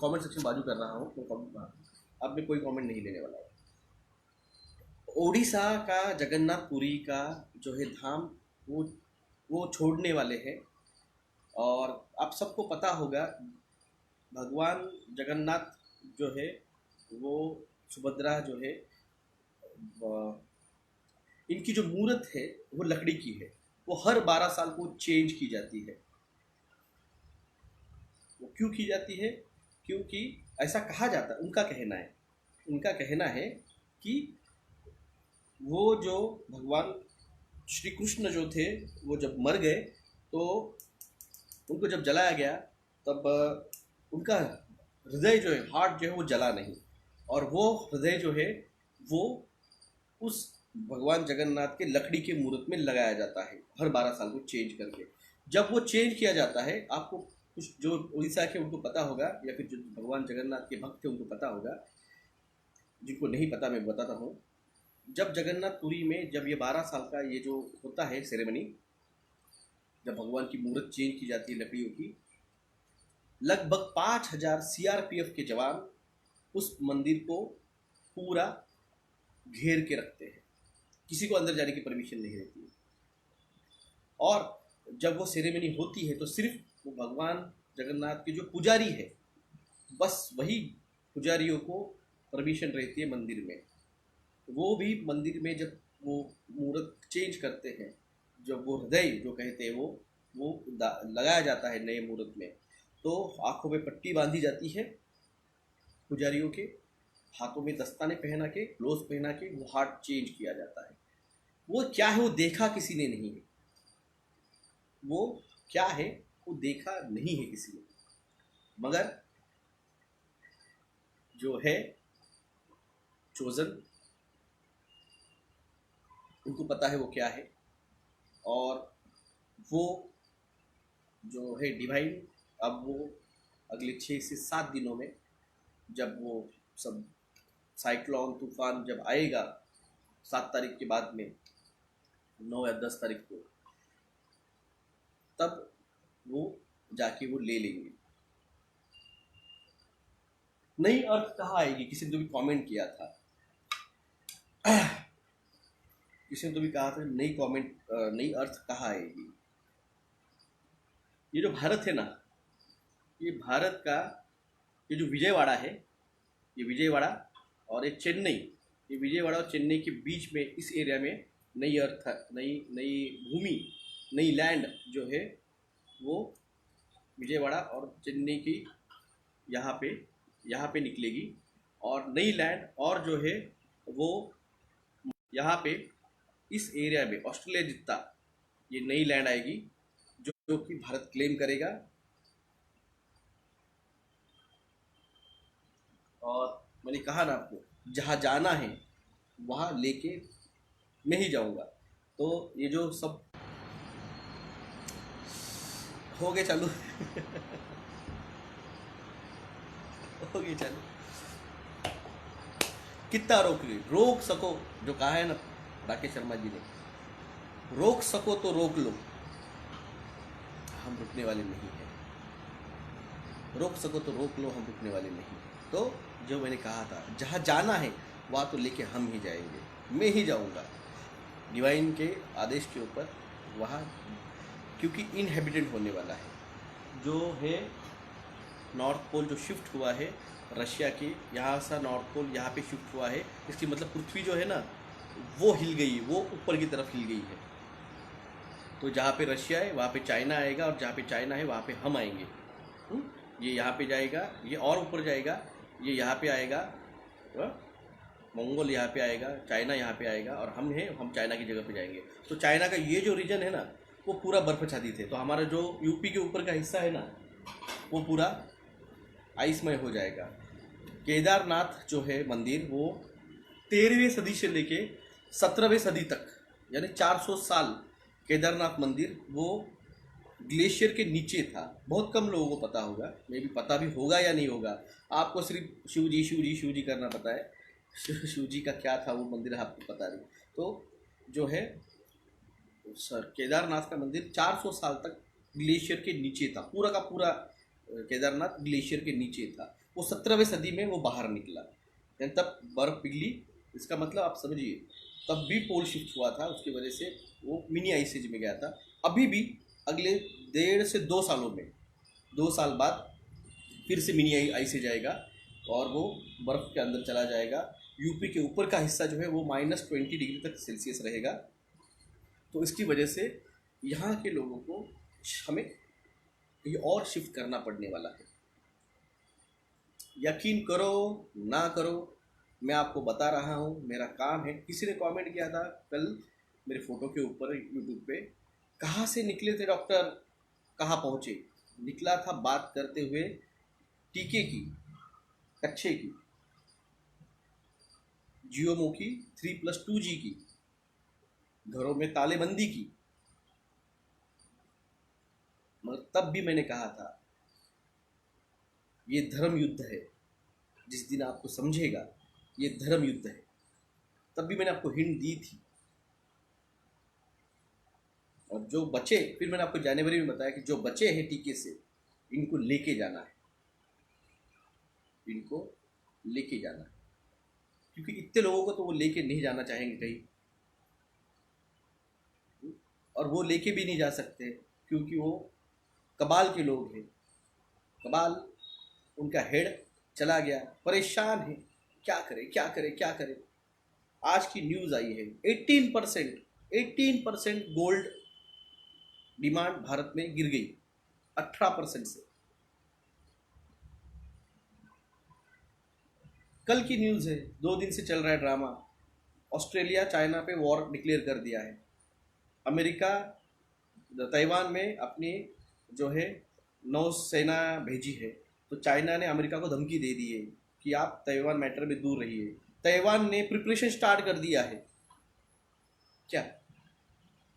कमेंट सेक्शन बाजू कर रहा हूँ, तो अब मैं कोई कमेंट नहीं लेने वाला हूँ। ओडिशा का जगन्नाथपुरी का जो है धाम, वो छोड़ने वाले हैं। और आप सबको पता होगा, भगवान जगन्नाथ जो है वो, सुभद्रा जो है, इनकी जो मूर्त है वो लकड़ी की है, वो हर 12 साल को चेंज की जाती है। वो क्यों की जाती है? क्योंकि ऐसा कहा जाता है, उनका कहना है कि वो जो भगवान श्री कृष्ण जो थे, वो जब मर गए तो उनको जब जलाया गया, तब उनका हृदय जो है, हार्ट जो है वो जला नहीं, और वो हृदय जो है वो उस भगवान जगन्नाथ के लकड़ी के मूर्त में लगाया जाता है हर 12 साल को चेंज करके। जब वो चेंज किया जाता है, आपको कुछ जो उड़ीसा के उनको पता होगा, या फिर जो भगवान जगन्नाथ के भक्त थे उनको पता होगा, जिनको नहीं पता मैं बताता हूँ। जब जगन्नाथपुरी में जब ये 12 साल का ये जो होता है सेरेमनी, जब भगवान की मूर्त चेंज की जाती है लकड़ियों की, लगभग 5000 सीआरपीएफ के जवान उस मंदिर को पूरा घेर के रखते हैं, किसी को अंदर जाने की परमिशन नहीं रहती है। और जब वो सेरेमनी होती है तो सिर्फ वो भगवान जगन्नाथ के जो पुजारी है, बस वही पुजारियों को परमिशन रहती है मंदिर में। वो भी मंदिर में जब वो मूर्त चेंज करते हैं, जब वो हृदय जो कहते हैं वो लगाया जाता है नए मूर्त में, तो आंखों में पट्टी बांधी जाती है पुजारियों के, हाथों में दस्ताने पहना के, ग्लोव्स पहना के वो हार्ट चेंज किया जाता है। वो क्या है वो देखा किसी ने नहीं है, वो क्या है वो देखा नहीं है किसी ने, मगर जो है चोजन उनको पता है वो क्या है। और वो जो है डिवाइन, अब वो अगले 6 से 7 दिनों में जब वो सब साइक्लोन तूफान जब आएगा 7 तारीख के बाद में, 9 या 10 तारीख को, तब वो जाके वो ले लेंगे। नई अर्थ कहाँ आएगी? किसी ने तो भी कमेंट किया था, किसी ने तो भी कहा था नई अर्थ कहाँ आएगी? ये जो भारत है ना, ये भारत का ये जो विजयवाड़ा है, ये विजयवाड़ा और ये चेन्नई, ये विजयवाड़ा और चेन्नई के बीच में इस एरिया में नई अर्थ, नई नई भूमि, नई लैंड जो है वो विजयवाड़ा और चेन्नई की यहाँ पे निकलेगी। और नई लैंड और जो है वो यहाँ पे इस एरिया में ऑस्ट्रेलिया जितना ये नई लैंड आएगी जो कि भारत क्लेम करेगा। और मैंने कहा ना आपको, जहाँ जाना है वहाँ लेके मैं ही जाऊँगा। तो ये जो सब हो गए चालू हो गए चालू, कितना रोक सको, जो कहा है ना राकेश शर्मा जी ने, रोक सको तो रोक लो, हम रुकने वाले नहीं हैं। रोक सको तो रोक लो, हम रुकने वाले नहीं हैं। तो जो मैंने कहा था, जहाँ जाना है वहाँ तो लेके हम ही जाएंगे, मैं ही जाऊँगा डिवाइन के आदेश के ऊपर वहाँ, क्योंकि इनहेबिटेंट होने वाला है। जो है नॉर्थ पोल जो शिफ्ट हुआ है रशिया के, यहाँ से नॉर्थ पोल यहाँ पे शिफ्ट हुआ है, इसकी मतलब पृथ्वी जो है ना वो हिल गई, वो ऊपर की तरफ हिल गई है। तो जहाँ पे रशिया है वहाँ पे चाइना आएगा, और जहाँ पे चाइना है वहाँ पे हम आएंगे। ये यहाँ पे जाएगा, ये और ऊपर जाएगा, ये यहाँ पे आएगा, मंगोल यहाँ पे आएगा, चाइना यहाँ पे आएगा, और हम चाइना की जगह पे जाएंगे। तो चाइना का ये जो रीजन है ना वो पूरा बर्फाच्छादित है। तो हमारा जो यूपी के ऊपर का हिस्सा है ना वो पूरा आइसमय हो जाएगा। केदारनाथ जो है मंदिर वो 13वीं सदी से लेके 17वीं सदी तक, यानी 400 साल केदारनाथ मंदिर वो ग्लेशियर के नीचे था। बहुत कम लोगों को पता होगा, मे भी पता भी होगा या नहीं होगा। आपको सिर्फ शिव जी करना पता है, शिव जी का क्या था वो मंदिर आपको पता नहीं। तो जो है सर केदारनाथ का मंदिर 400 साल तक ग्लेशियर के नीचे था, पूरा का पूरा केदारनाथ ग्लेशियर के नीचे था। वो 17वीं सदी में वो बाहर निकला, यानी तब बर्फ़ पिघली। इसका मतलब आप समझिए, तब भी पोल शिफ्ट हुआ था, उसकी वजह से वो मिनी आइस एज में गया था। अभी भी अगले 1.5 से 2 सालों में, 2 साल बाद फिर से मिनी आइस एज आएगा और वो बर्फ़ के अंदर चला जाएगा। यूपी के ऊपर का हिस्सा जो है वो -20 डिग्री तक सेल्सियस रहेगा। तो इसकी वजह से यहाँ के लोगों को हमें ये और शिफ्ट करना पड़ने वाला है। यकीन करो ना करो, मैं आपको बता रहा हूँ, मेरा काम है। किसी ने कमेंट किया था कल मेरे फ़ोटो के ऊपर यूट्यूब पे, कहाँ से निकले थे डॉक्टर, कहाँ पहुँचे? निकला था बात करते हुए टीके की, कच्छे की, जियोमो की, 3+2G की, घरों में तालेबंदी की। मगर तब भी मैंने कहा था ये धर्म युद्ध है, जिस दिन आपको समझेगा ये धर्म युद्ध है। तब भी मैंने आपको हिंट दी थी। और जो बचे, फिर मैंने आपको जनवरी में बताया कि जो बचे हैं टीके से, इनको लेके जाना है, इनको लेके जाना है, क्योंकि इतने लोगों को तो वो लेके नहीं जाना चाहेंगे कहीं, और वो लेके भी नहीं जा सकते क्योंकि वो कबाल के लोग हैं। कबाल, उनका हेड चला गया, परेशान है, क्या करे क्या करे क्या करे। आज की न्यूज आई है, 18% गोल्ड डिमांड भारत में गिर गई 18% से। कल की न्यूज है, 2 दिन से चल रहा है ड्रामा। ऑस्ट्रेलिया चाइना पे वॉर डिक्लेयर कर दिया है। अमेरिका ताइवान में अपनी जो है नौसेना भेजी है। तो चाइना ने अमेरिका को धमकी दे दी है कि आप ताइवान मैटर में दूर रहिए। ताइवान ने प्रिपरेशन स्टार्ट कर दिया है। क्या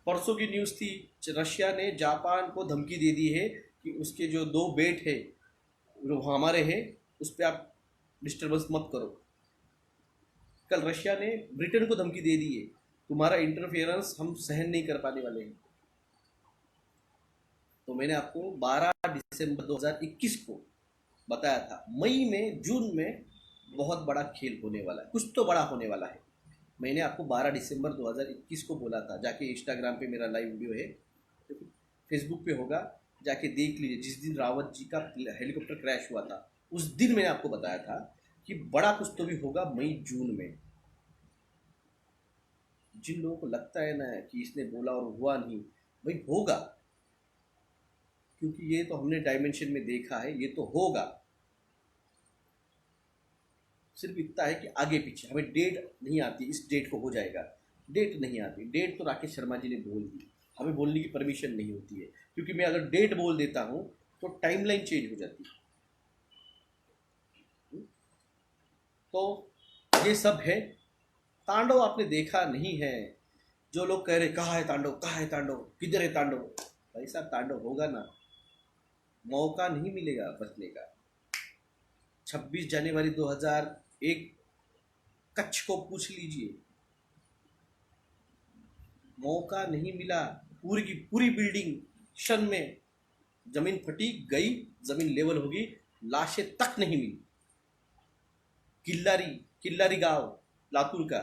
परसों की न्यूज़ थी, रशिया ने जापान को धमकी दे दी है कि उसके जो 2 बेट है जो हमारे हैं उस पर आप डिस्टर्बेंस मत करो। कल रशिया ने ब्रिटेन को धमकी दे दी है, तुम्हारा इंटरफेरेंस हम सहन नहीं कर पाने वाले हैं। तो मैंने आपको 12 दिसंबर 2021 को बताया था, मई में जून में बहुत बड़ा खेल होने वाला है, कुछ तो बड़ा होने वाला है। मैंने आपको 12 दिसंबर 2021 को बोला था। जाके इंस्टाग्राम पे मेरा लाइव वीडियो है, फेसबुक पे होगा, जाके देख लीजिए। जिस दिन रावत जी का हेलीकॉप्टर क्रैश हुआ था उस दिन मैंने आपको बताया था कि बड़ा कुछ तो भी होगा मई जून में। जिन लोगों को लगता है ना कि इसने बोला और हुआ नहीं, भाई होगा, क्योंकि ये तो हमने डायमेंशन में देखा है, ये तो होगा। सिर्फ इतना है कि आगे पीछे हमें डेट नहीं आती, इस डेट को हो जाएगा, डेट नहीं आती। डेट तो राकेश शर्मा जी ने बोल दी, हमें बोलने की परमिशन नहीं होती है, क्योंकि मैं अगर डेट बोल देता हूँ तो टाइमलाइन चेंज हो जाती है। तो ये सब है। तांडव आपने देखा नहीं है। जो लोग कह रहे कहाँ है तांडव, कहाँ है तांडव, किधर है तांडव, भाई साहब तांडव होगा ना, मौका नहीं मिलेगा बचने का। 26 जनवरी 2001 कच्छ को पूछ लीजिए, मौका नहीं मिला। पूरी की पूरी बिल्डिंग क्षण में जमीन फटी गई, जमीन लेवल होगी, लाशें तक नहीं मिली। किल्लारी गांव लातूर का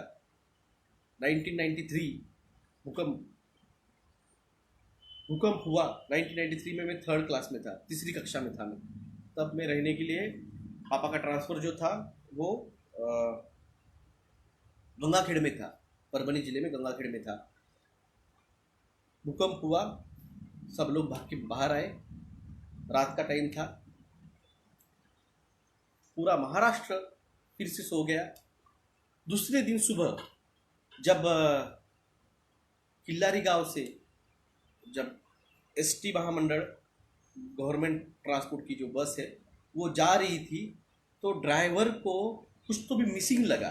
1993 भूकंप हुआ। 1993 में मैं 3rd क्लास में था, 3री कक्षा में था मैं। तब मैं रहने के लिए पापा का ट्रांसफ़र जो था वो गंगाखेड़ में था, परभनी जिले में गंगाखेड़ में था। भूकंप हुआ, सब लोग भाग के बाहर आए, रात का टाइम था, पूरा महाराष्ट्र फिर से सो गया। दूसरे दिन सुबह जब किल्लारी गांव से जब एसटी महामंडल गवर्नमेंट ट्रांसपोर्ट की जो बस है वो जा रही थी, तो ड्राइवर को कुछ तो भी मिसिंग लगा।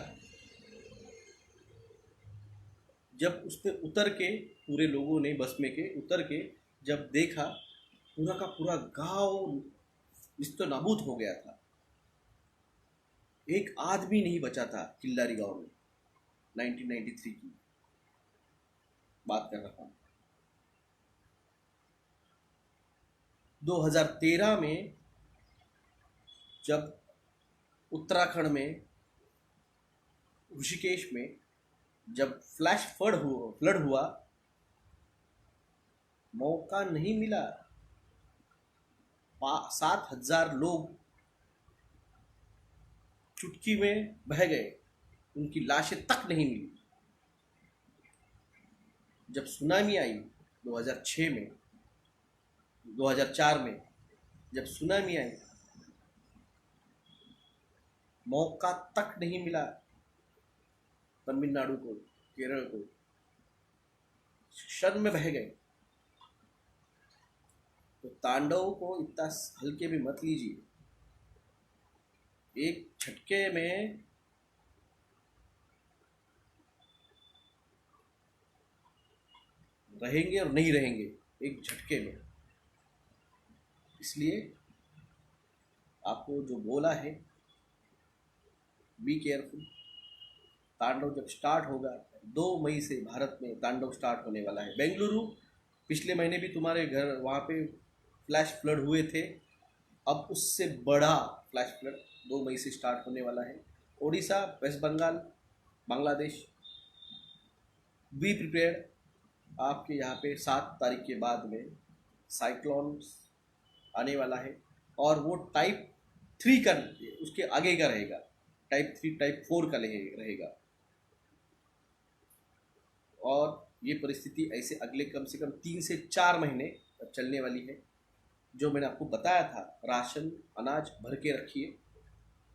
जब उस पर उतर के पूरे लोगों ने बस में के उतर के जब देखा, पूरा का पूरा गांव निस्तो नाबूद हो गया था। एक आदमी नहीं बचा था किल्लारी गांव में। 1993 की बात कर रहा हूं। 2013 में जब उत्तराखंड में ऋषिकेश में जब फ्लैश फ्लड हुआ, मौका नहीं मिला। 7,000 लोग चुटकी में बह गए, उनकी लाशें तक नहीं मिली। जब सुनामी आई 2006 में, 2004 में जब सुनामी आई, मौका तक नहीं मिला तमिलनाडु को, केरल को, क्षण में बह गए। तो तांडव को इतना हल्के में मत लीजिए। एक झटके में रहेंगे और नहीं रहेंगे, एक झटके में। इसलिए आपको जो बोला है, बी केयरफुल। तांडव जब स्टार्ट होगा, 2 मई से भारत में तांडव स्टार्ट होने वाला है। बेंगलुरु पिछले महीने भी तुम्हारे घर वहाँ पे फ्लैश फ्लड हुए थे, अब उससे बड़ा फ्लैश फ्लड 2 मई से स्टार्ट होने वाला है। Odisha, West Bengal, Bangladesh, be prepared. आपके यहाँ पे 7 तारीख के बाद में साइक्लोन आने वाला है, और वो टाइप 3 का, उसके आगे का रहेगा, टाइप 3 टाइप 4 का रहेगा। और ये परिस्थिति ऐसे अगले कम से कम 3 से 4 महीने चलने वाली है। जो मैंने आपको बताया था, राशन अनाज भर के रखिए,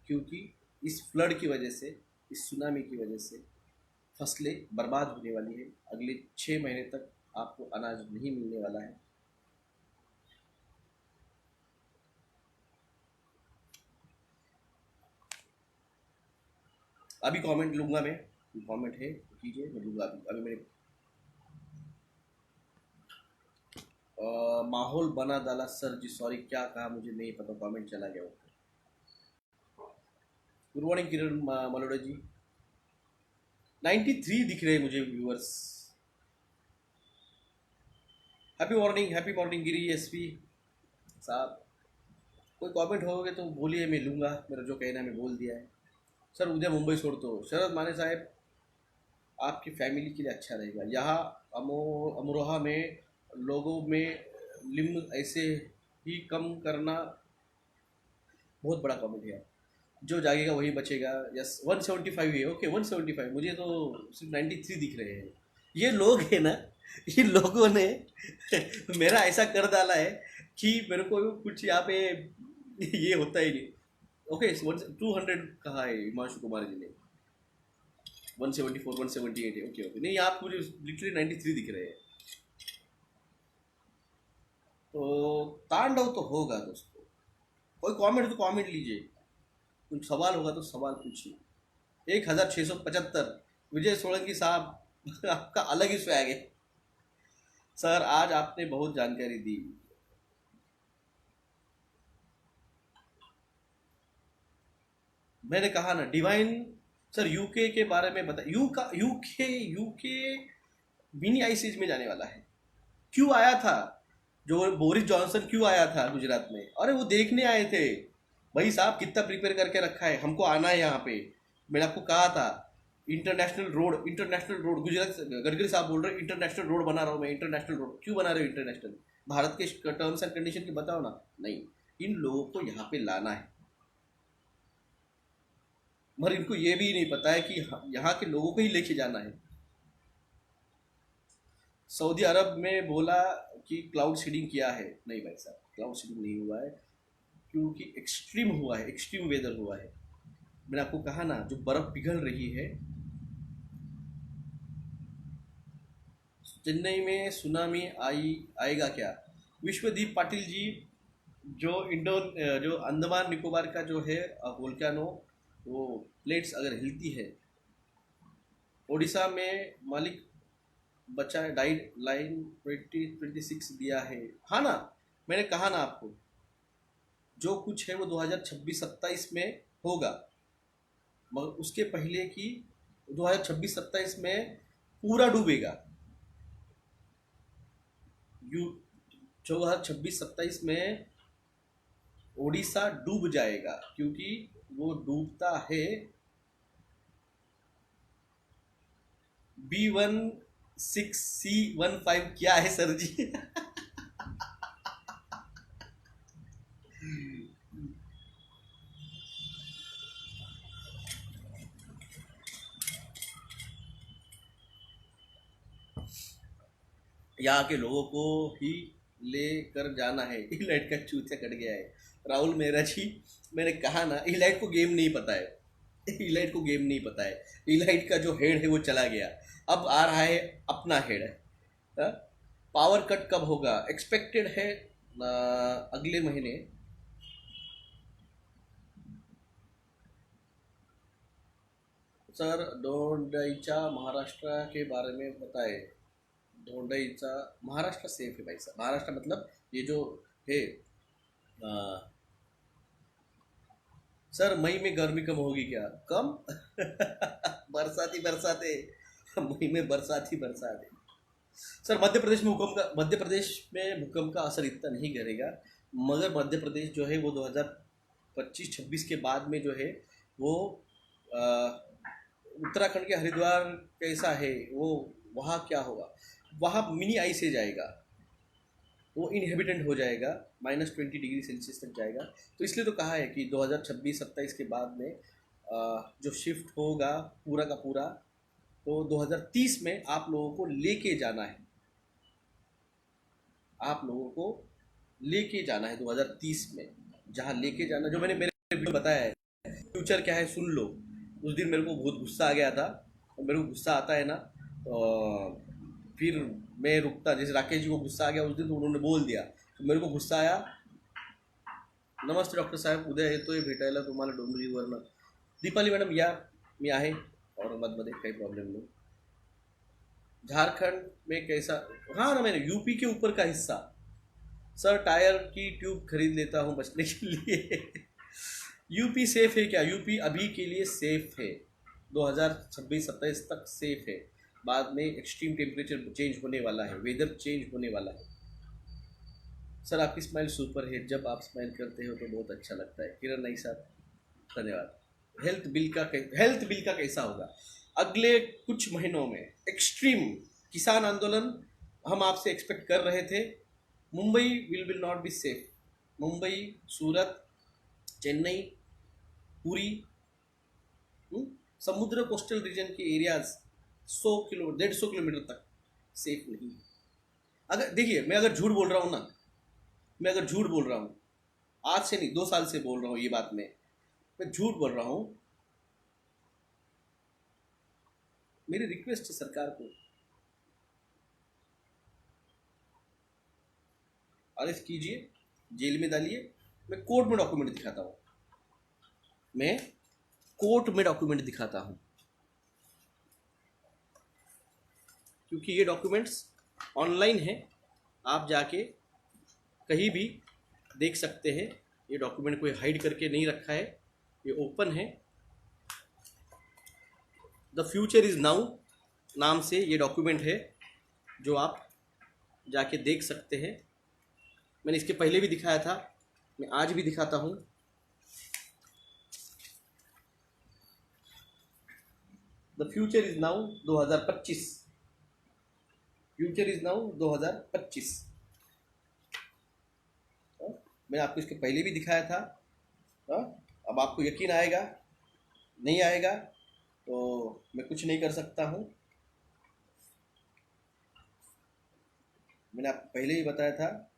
क्योंकि इस फ्लड की वजह से, इस सुनामी की वजह से फसलें बर्बाद होने वाली है। अगले 6 महीने तक आपको अनाज नहीं मिलने वाला है। अभी कमेंट लूँगा मैं, कमेंट है कीजिए, मैं लूँगा अभी मैंने माहौल बना डाला सर जी, सॉरी क्या कहा मुझे नहीं पता, कमेंट चला गया ऊपर। गुड मॉर्निंग किरण मलोड़ा जी। 93 दिख रहे हैं मुझे व्यूअर्स। हैप्पी मॉर्निंग गिरी एसपी साहब। कोई कमेंट होगे तो बोलिए, मैं लूँगा, मेरा जो कहना है मैं बोल दिया है। सर उदय मुंबई छोड़ दो, शरद माने साहब आपकी फैमिली के लिए अच्छा रहेगा। यहाँ अमरोहा में लोगों में लिम्ब ऐसे ही कम करना बहुत बड़ा कमेंट है। जो जागेगा वही बचेगा। यस 175 है, ओके 175, मुझे तो सिर्फ 93 दिख रहे हैं। ये लोग हैं ना, इन लोगों ने मेरा ऐसा कर डाला है कि मेरे को कुछ यहाँ पे ये होता ही नहीं। ओके 200 कहा है हिमांशु कुमार जी ने, 174 178 है, ओके नहीं आप मुझे लिटरली 93 दिख रहे हैं। तो तांडव तो होगा दोस्तों। कोई कमेंट तो कमेंट लीजिए, कुछ सवाल होगा तो सवाल पूछिए। 1675 विजय सोलंकी साहब आपका अलग ही स्वैग है सर, आज आपने बहुत जानकारी दी। मैंने कहा ना डिवाइन सर यूके के बारे में बता। यूके मिनी आईसीज में जाने वाला है। क्यों आया था जो बोरिस जॉनसन, क्यों आया था गुजरात में? अरे वो देखने आए थे भाई साहब, कितना प्रिपेयर करके रखा है, हमको आना है यहाँ पे। मैंने आपको कहा था इंटरनेशनल रोड गुजरात गडकरी साहब बोल रहे इंटरनेशनल रोड बना रहा हूँ मैं। इंटरनेशनल रोड क्यों बना रहे हो इंटरनेशनल? भारत के टर्म्स एंड कंडीशन की बताओ ना। नहीं, इन लोगों को यहाँ पे लाना है, मगर इनको ये भी नहीं पता है कि यहाँ के लोगों को ही लेके जाना है। सऊदी अरब में बोला कि क्लाउड सीडिंग किया है, नहीं भाई साहब क्लाउड सीडिंग नहीं हुआ है, क्योंकि एक्सट्रीम हुआ है, एक्सट्रीम वेदर हुआ है। मैंने आपको कहा ना जो बर्फ पिघल रही है, चेन्नई में सुनामी आएगा क्या? विश्वदीप पाटिल जी, जो अंडमान निकोबार का जो है वोल्केनो, वो प्लेट्स अगर हिलती है, ओडिशा में मालिक बचा डाइड लाइन 2026 दिया है। हाँ ना, मैंने कहा ना आपको जो कुछ है वो 2026-27 में होगा, मगर उसके पहले की 2026-27 में पूरा डूबेगा। 2026-27 में ओडिशा डूब जाएगा, क्योंकि वो डूबता है B16C15। क्या है सर जी? यहाँ के लोगों को ही लेकर जाना है। इलाइट का चूतिया कट गया है। राहुल मेहरा जी, मैंने कहा ना इलाइट को गेम नहीं पता है, इलाइट को गेम नहीं पता है। इलाइट का जो हेड है वो चला गया, अब आ रहा है अपना हेड। पावर कट कब होगा? एक्सपेक्टेड है अगले महीने। सर दोंडाईचा महाराष्ट्र के बारे में बताए। दोंडाईचा महाराष्ट्र सेफ है भाई साहब। महाराष्ट्र मतलब ये जो है सर मई में गर्मी कम होगी क्या? कम बरसाती मई में बरसात है। सर मध्य प्रदेश में भूकंप का असर इतना नहीं करेगा, मगर मध्य प्रदेश जो है वो 2025-26 के बाद में जो है वो उत्तराखंड के हरिद्वार कैसा है, वो वहाँ क्या होगा, वहाँ मिनी आइस से जाएगा, वो इनहेबिटेंट हो जाएगा, -20 डिग्री सेल्सियस तक जाएगा। तो इसलिए तो कहा है कि 2026-27 के बाद में जो शिफ्ट होगा पूरा का पूरा तो 2030 में आप लोगों को लेके जाना है, आप लोगों को लेके जाना है 2030 में, जहाँ लेके जाना, जो मैंने मेरे वीडियो बताया है। फ्यूचर क्या है सुन लो। उस दिन मेरे को बहुत गुस्सा आ गया था, और मेरे को गुस्सा आता है ना, तो फिर मैं रुकता, जैसे राकेश जी को गुस्सा आ गया उस दिन, तो उन्होंने बोल दिया, तो मेरे को गुस्सा आया। नमस्ते डॉक्टर साहेब, उद्या येतोय भेटायला तुम्हाला डोंबिवलीवरनं. दीपाली मॅडम या, मी आहे औरंगाबादमध्ये, काही प्रॉब्लम नहीं. झारखंड में कैसा, हाँ ना, मैंने यूपी के ऊपर का हिस्सा, सर टायर की ट्यूब खरीद लेता हूँ बचने के लिए. यूपी सेफ है क्या? यूपी अभी के लिए सेफ है, 2026-27 तक सेफ है. बाद में एक्सट्रीम टेम्परेचर चेंज होने वाला है, वेदर चेंज होने वाला है. सर आपकी स्माइल सुपर है, जब आप स्माइल करते हो तो बहुत अच्छा लगता है. किरण नाई साहब धन्यवाद. हेल्थ बिल का कैसा होगा? अगले कुछ महीनों में एक्सट्रीम किसान आंदोलन हम आपसे एक्सपेक्ट कर रहे थे. Mumbai will not be safe. Mumbai, Surat, Chennai, Puri, समुद्र कोस्टल रीजन के एरियाज 100 किलोमीटर तक सेफ नहीं है. अगर देखिए, मैं अगर झूठ बोल रहा हूँ ना, मैं अगर झूठ बोल रहा हूँ, आज से नहीं 2 साल से बोल रहा हूँ ये बात, मैं झूठ बोल रहा हूँ. मेरी रिक्वेस्ट है सरकार को, अरेस्ट कीजिए, जेल में डालिए. मैं कोर्ट में डॉक्यूमेंट दिखाता हूँ, मैं कोर्ट में डॉक्यूमेंट दिखाता हूँ, क्योंकि ये डॉक्यूमेंट्स ऑनलाइन है, आप जाके कहीं भी देख सकते हैं. ये डॉक्यूमेंट कोई हाइड करके नहीं रखा है, ये ओपन है. द फ्यूचर इज नाउ नाम से ये डॉक्यूमेंट है, जो आप जाके देख सकते हैं. मैंने इसके पहले भी दिखाया था, मैं आज भी दिखाता हूँ. The future is now 2025, future is now 2025. मैंने आपको इसके पहले भी दिखाया था. अब आपको यकीन आएगा, नहीं आएगा तो मैं कुछ नहीं कर सकता हूँ. मैंने आपको पहले ही बताया था.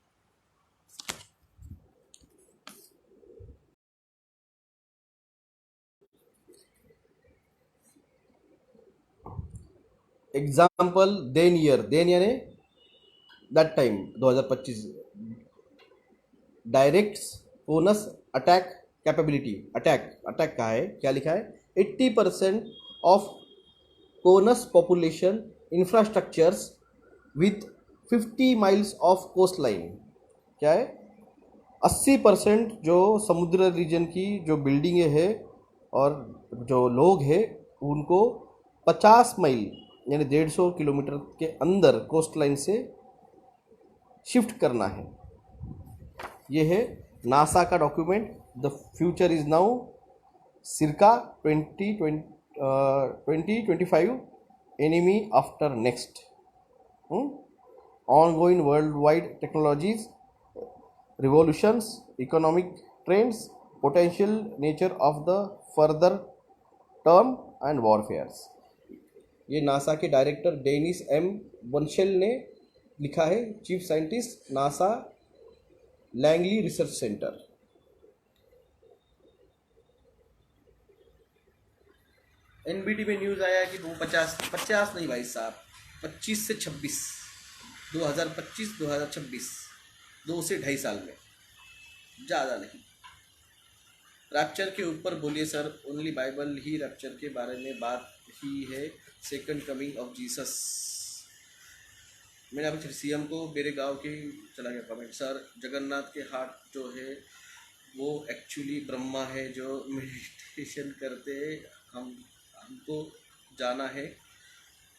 एग्जाम्पल देन ईयर, देन यानी that time 2025. Direct bonus attack capability, attack का है, क्या लिखा है? 80% of cones population infrastructures with 50 miles of coastline. क्या है? 80% जो समुद्र रीजन की जो बिल्डिंगें हैं और जो लोग हैं, उनको 50 माइल यानी 150 किलोमीटर के अंदर कोस्ट लाइन से शिफ्ट करना है. ये है नासा का document. The future is now सिरका 2025 enemy after next. ongoing worldwide technologies, revolutions, economic trends, potential nature of the further term and warfares. ये नासा के डायरेक्टर डेनिस एम बंशेल ने लिखा है, chief scientist NASA Langley research centre. NBT में news आया कि वो 50 नहीं भाई साहब, 25 से 26, 2025-2026, 2 से 2.5 साल में, ज़्यादा नहीं. रैप्चर के ऊपर बोलिए सर, ओनली बाइबल ही रैप्चर के बारे में बात ही है, सेकंड कमिंग ऑफ जीसस. मैंने अभी सीएम को मेरे गांव के चला गया कमेंट. सर जगन्नाथ के हाट जो है वो एक्चुअली ब्रह्मा है जो मेडिटेशन करते हैं, हमको जाना है.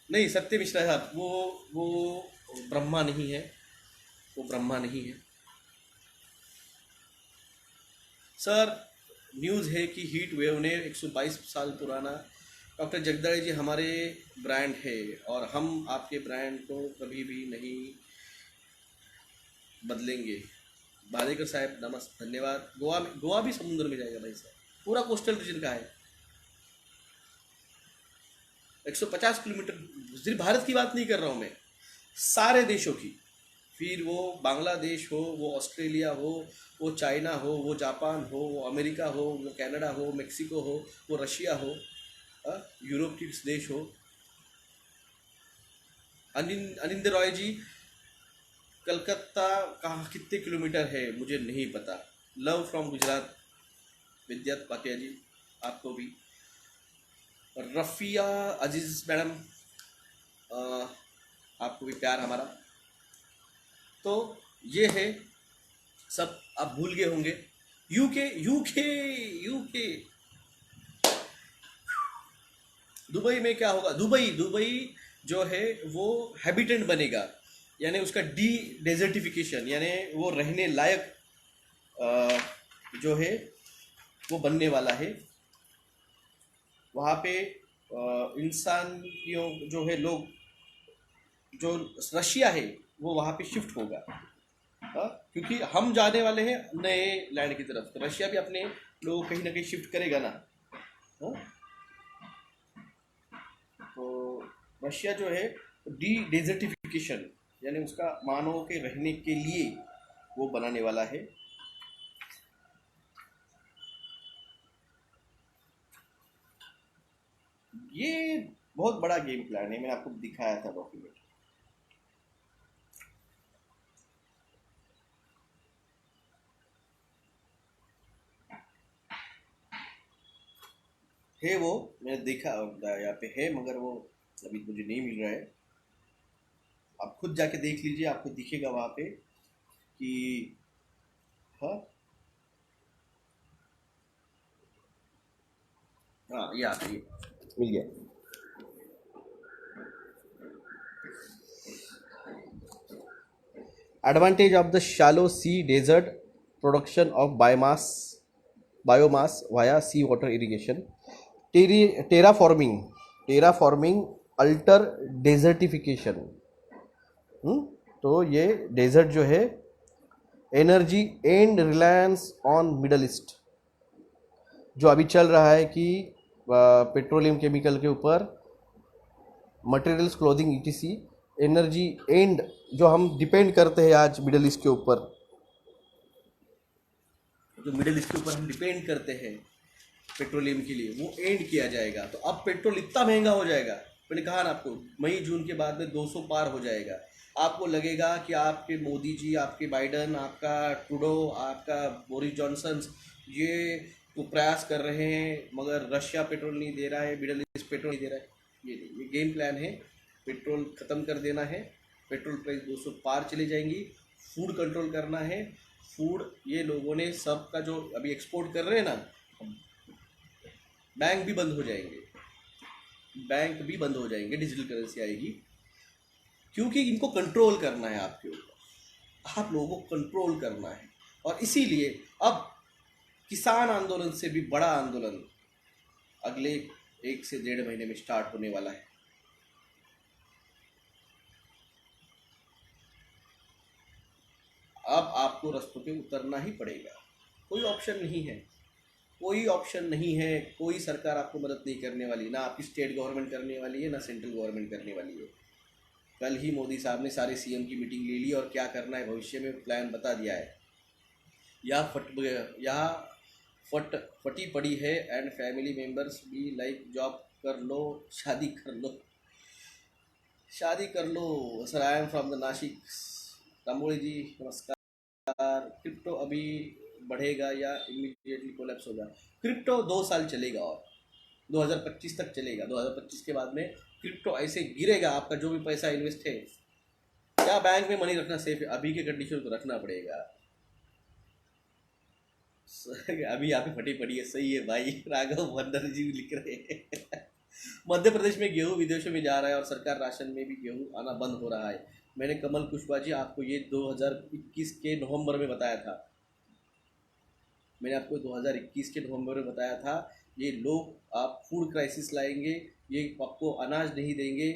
नहीं सत्य मिश्रा साहब, वो ब्रह्मा नहीं है, वो ब्रह्मा नहीं है. सर न्यूज़ है कि हीट वेव ने 122 साल पुराना, डॉक्टर जगदाड़ी जी हमारे ब्रांड है और हम आपके ब्रांड को कभी भी नहीं बदलेंगे. बालेकर साहब नमस्ते, धन्यवाद. गोवा भी समुद्र में जाएगा भाई साहब, पूरा कोस्टल रीजन का है. 150 किलोमीटर, सिर्फ भारत की बात नहीं कर रहा हूँ मैं, सारे देशों की। फिर वो बांग्लादेश हो, वो ऑस्ट्रेलिया हो, वो चाइना हो, वो जापान हो, वो अमेरिका हो, वो कनाडा हो, मेक्सिको हो, वो रशिया हो, यूरोप के देश हो। अनिंद रॉय जी, कलकत्ता कहाँ कितने किलोमीटर है मुझे नहीं पता। लव फ्रॉम गुजरात, विद्या पाटिया जी आपको भी। रफ़िया अजीज़ मैडम, आपको भी प्यार हमारा। तो ये है, सब आप भूल गए होंगे। यूके यूके यूके, दुबई में क्या होगा? दुबई दुबई जो है वो हैबिटेंट बनेगा, यानी उसका डी डेजर्टिफिकेशन, यानी वो रहने लायक जो है वो बनने वाला है। वहाँ पे इंसानियों जो है, लोग जो रशिया है वो वहाँ पे शिफ्ट होगा। क्योंकि हम जाने वाले हैं नए लैंड की तरफ, तो रशिया भी अपने लोगों को कहीं ना कहीं शिफ्ट करेगा ना। हाँ? तो रशिया जो है डी डेजर्टिफिकेशन, यानी उसका मानव के रहने के लिए वो बनाने वाला है। ये बहुत बड़ा गेम प्लान है, मैंने आपको दिखाया था डॉक्यूमेंट। है वो, मैंने देखा यहाँ पे है, मगर वो अभी मुझे नहीं मिल रहा है। आप खुद जाके देख लीजिए, आपको दिखेगा वहाँ पे कि हाँ हाँ, ये आप ये मिल गया। Advantage of the shallow sea desert: production of biomass via seawater irrigation. terraforming alter desertification. तो ये डेजर्ट जो है, energy and reliance on middle east, जो अभी चल रहा है कि पेट्रोलियम केमिकल के ऊपर, materials, clothing, etc, energy and जो हम डिपेंड करते हैं आज मिडल ईस्ट के ऊपर, जो मिडल ईस्ट के ऊपर हम डिपेंड करते हैं पेट्रोलियम के लिए, वो एंड किया जाएगा। तो अब पेट्रोल इतना महंगा हो जाएगा, मैंने कहा ना आपको, मई जून के बाद में 200 पार हो जाएगा। आपको लगेगा कि आपके मोदी जी, आपके बाइडन, आपका ट्रूडो, आपका बोरिस जॉनसन ये तो प्रयास कर रहे हैं, मगर रशिया पेट्रोल नहीं दे रहा है, मिडल ईस्ट पेट्रोल नहीं दे रहा है। ये गेम प्लान है, पेट्रोल ख़त्म कर देना है, पेट्रोल प्राइस 200 पार चली जाएंगी। फूड कंट्रोल करना है, फूड ये लोगों ने सब का जो अभी एक्सपोर्ट कर रहे हैं ना, बैंक भी बंद हो जाएंगे, बैंक भी बंद हो जाएंगे, डिजिटल करेंसी आएगी, क्योंकि इनको कंट्रोल करना है आपके ऊपर, आप लोगों को कंट्रोल करना है। और इसीलिए अब किसान आंदोलन से भी बड़ा आंदोलन अगले 1 से 1.5 महीने में स्टार्ट होने वाला है। अब आपको रास्तों पे उतरना ही पड़ेगा, कोई ऑप्शन नहीं है, कोई ऑप्शन नहीं है। कोई सरकार आपको मदद नहीं करने वाली, ना आपकी स्टेट गवर्नमेंट करने वाली है, ना सेंट्रल गवर्नमेंट करने वाली है। कल ही मोदी साहब ने सारे सीएम की मीटिंग ले ली और क्या करना है भविष्य में प्लान बता दिया है। यहाँ फटी पड़ी है एंड फैमिली मेम्बर्स भी लाइक जॉब कर लो, शादी कर लो, शादी कर लो। Sir I am from the Nashik. Ramoli ji नमस्कार। क्रिप्टो अभी बढ़ेगा या इमीडिएटली कोलैप्स होगा? क्रिप्टो 2 साल चलेगा और 2025 तक चलेगा। 2025 के बाद में क्रिप्टो ऐसे गिरेगा, आपका जो भी पैसा इन्वेस्ट है, क्या बैंक में मनी रखना सेफ है? अभी के कंडीशन को रखना पड़ेगा। अभी यहाँ पे फटी पड़ी है, सही है भाई। राघव वंदर जी लिख रहे हैं। मध्य प्रदेश में गेहूं विदेशों में जा रहा है और सरकार राशन में भी गेहूं आना बंद हो रहा है। मैंने कमल कुशवाहा जी आपको ये 2021 के नवंबर में बताया था, मैंने आपको 2021 के नवंबर में बताया था, ये लोग आप फूड क्राइसिस लाएंगे, ये आपको अनाज नहीं देंगे,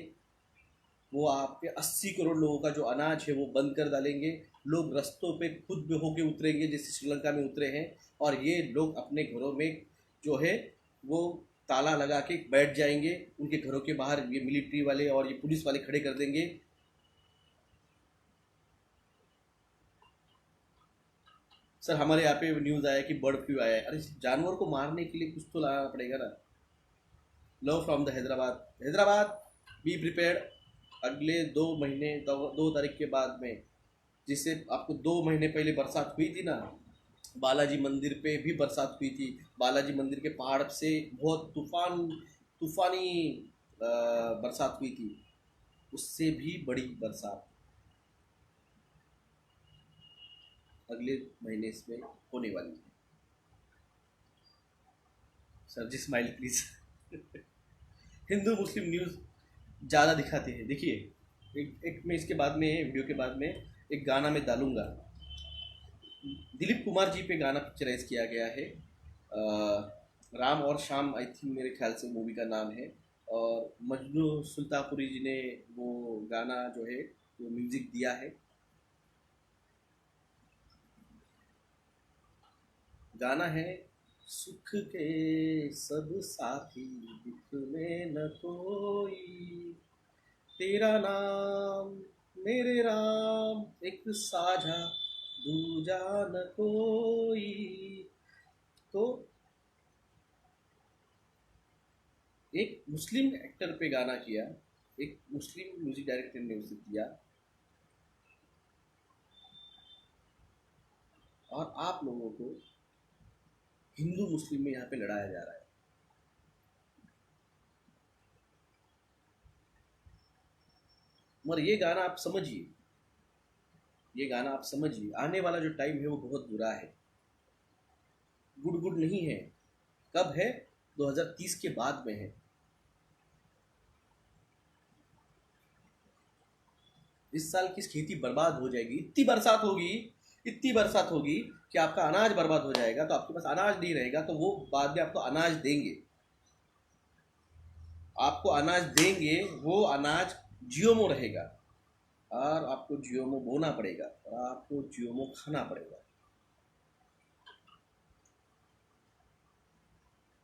वो आपके 80 करोड़ लोगों का जो अनाज है वो बंद कर डालेंगे। लोग रास्तों पे खुद होके उतरेंगे जैसे श्रीलंका में उतरे हैं, और ये लोग अपने घरों में जो है वो ताला लगा के बैठ जाएंगे, उनके घरों के बाहर ये मिलिट्री वाले और ये पुलिस वाले खड़े कर देंगे। सर हमारे यहाँ पे न्यूज़ आया कि बर्ड फ्लू आया है। अरे जानवर को मारने के लिए कुछ तो लाना पड़ेगा ना। Love from the Hyderabad, Hyderabad be prepared. अगले 2 महीने 2 तारीख के बाद में, जिससे आपको 2 महीने पहले बरसात हुई थी ना, बालाजी मंदिर पे भी बरसात हुई थी। बालाजी मंदिर के पहाड़ से बहुत तूफानी बरसात हुई थी, उससे भी बड़ी बरसात अगले महीने इसमें होने वाली है। Sir ji smile please. Hindu Muslim news ज़्यादा दिखाते हैं। देखिए एक मैं इसके बाद में, वीडियो के बाद में एक गाना मैं डालूंगा। दिलीप कुमार जी पे गाना पिक्चराइज किया गया है। राम और शाम आई थिंक, मेरे ख्याल से मूवी का नाम है। और मजनू सुल्तानपुरी जी ने वो गाना जो है वो म्यूज़िक दिया है। गाना है, सुख के सब साथी दुख में न कोई, तेरा नाम मेरे राम एक साझा दूजा न कोई। तो एक मुस्लिम एक्टर पे गाना किया, एक मुस्लिम म्यूजिक डायरेक्टर ने उसे दिया, और आप लोगों को हिंदू मुस्लिम में यहाँ पे लड़ाया जा रहा है। मगर ये गाना आप समझिए, ये गाना आप समझिए, आने वाला जो टाइम है वो बहुत बुरा है, गुड नहीं है। कब है? 2030 के बाद में है। इस साल की खेती बर्बाद हो जाएगी। इतनी बरसात होगी, इतनी बरसात होगी कि आपका अनाज बर्बाद हो जाएगा। तो आपके पास अनाज नहीं रहेगा तो वो बाद में आपको अनाज देंगे, आपको अनाज देंगे, वो अनाज जीओमो रहेगा और आपको जीओमो बोना पड़ेगा और आपको जीओमो खाना पड़ेगा।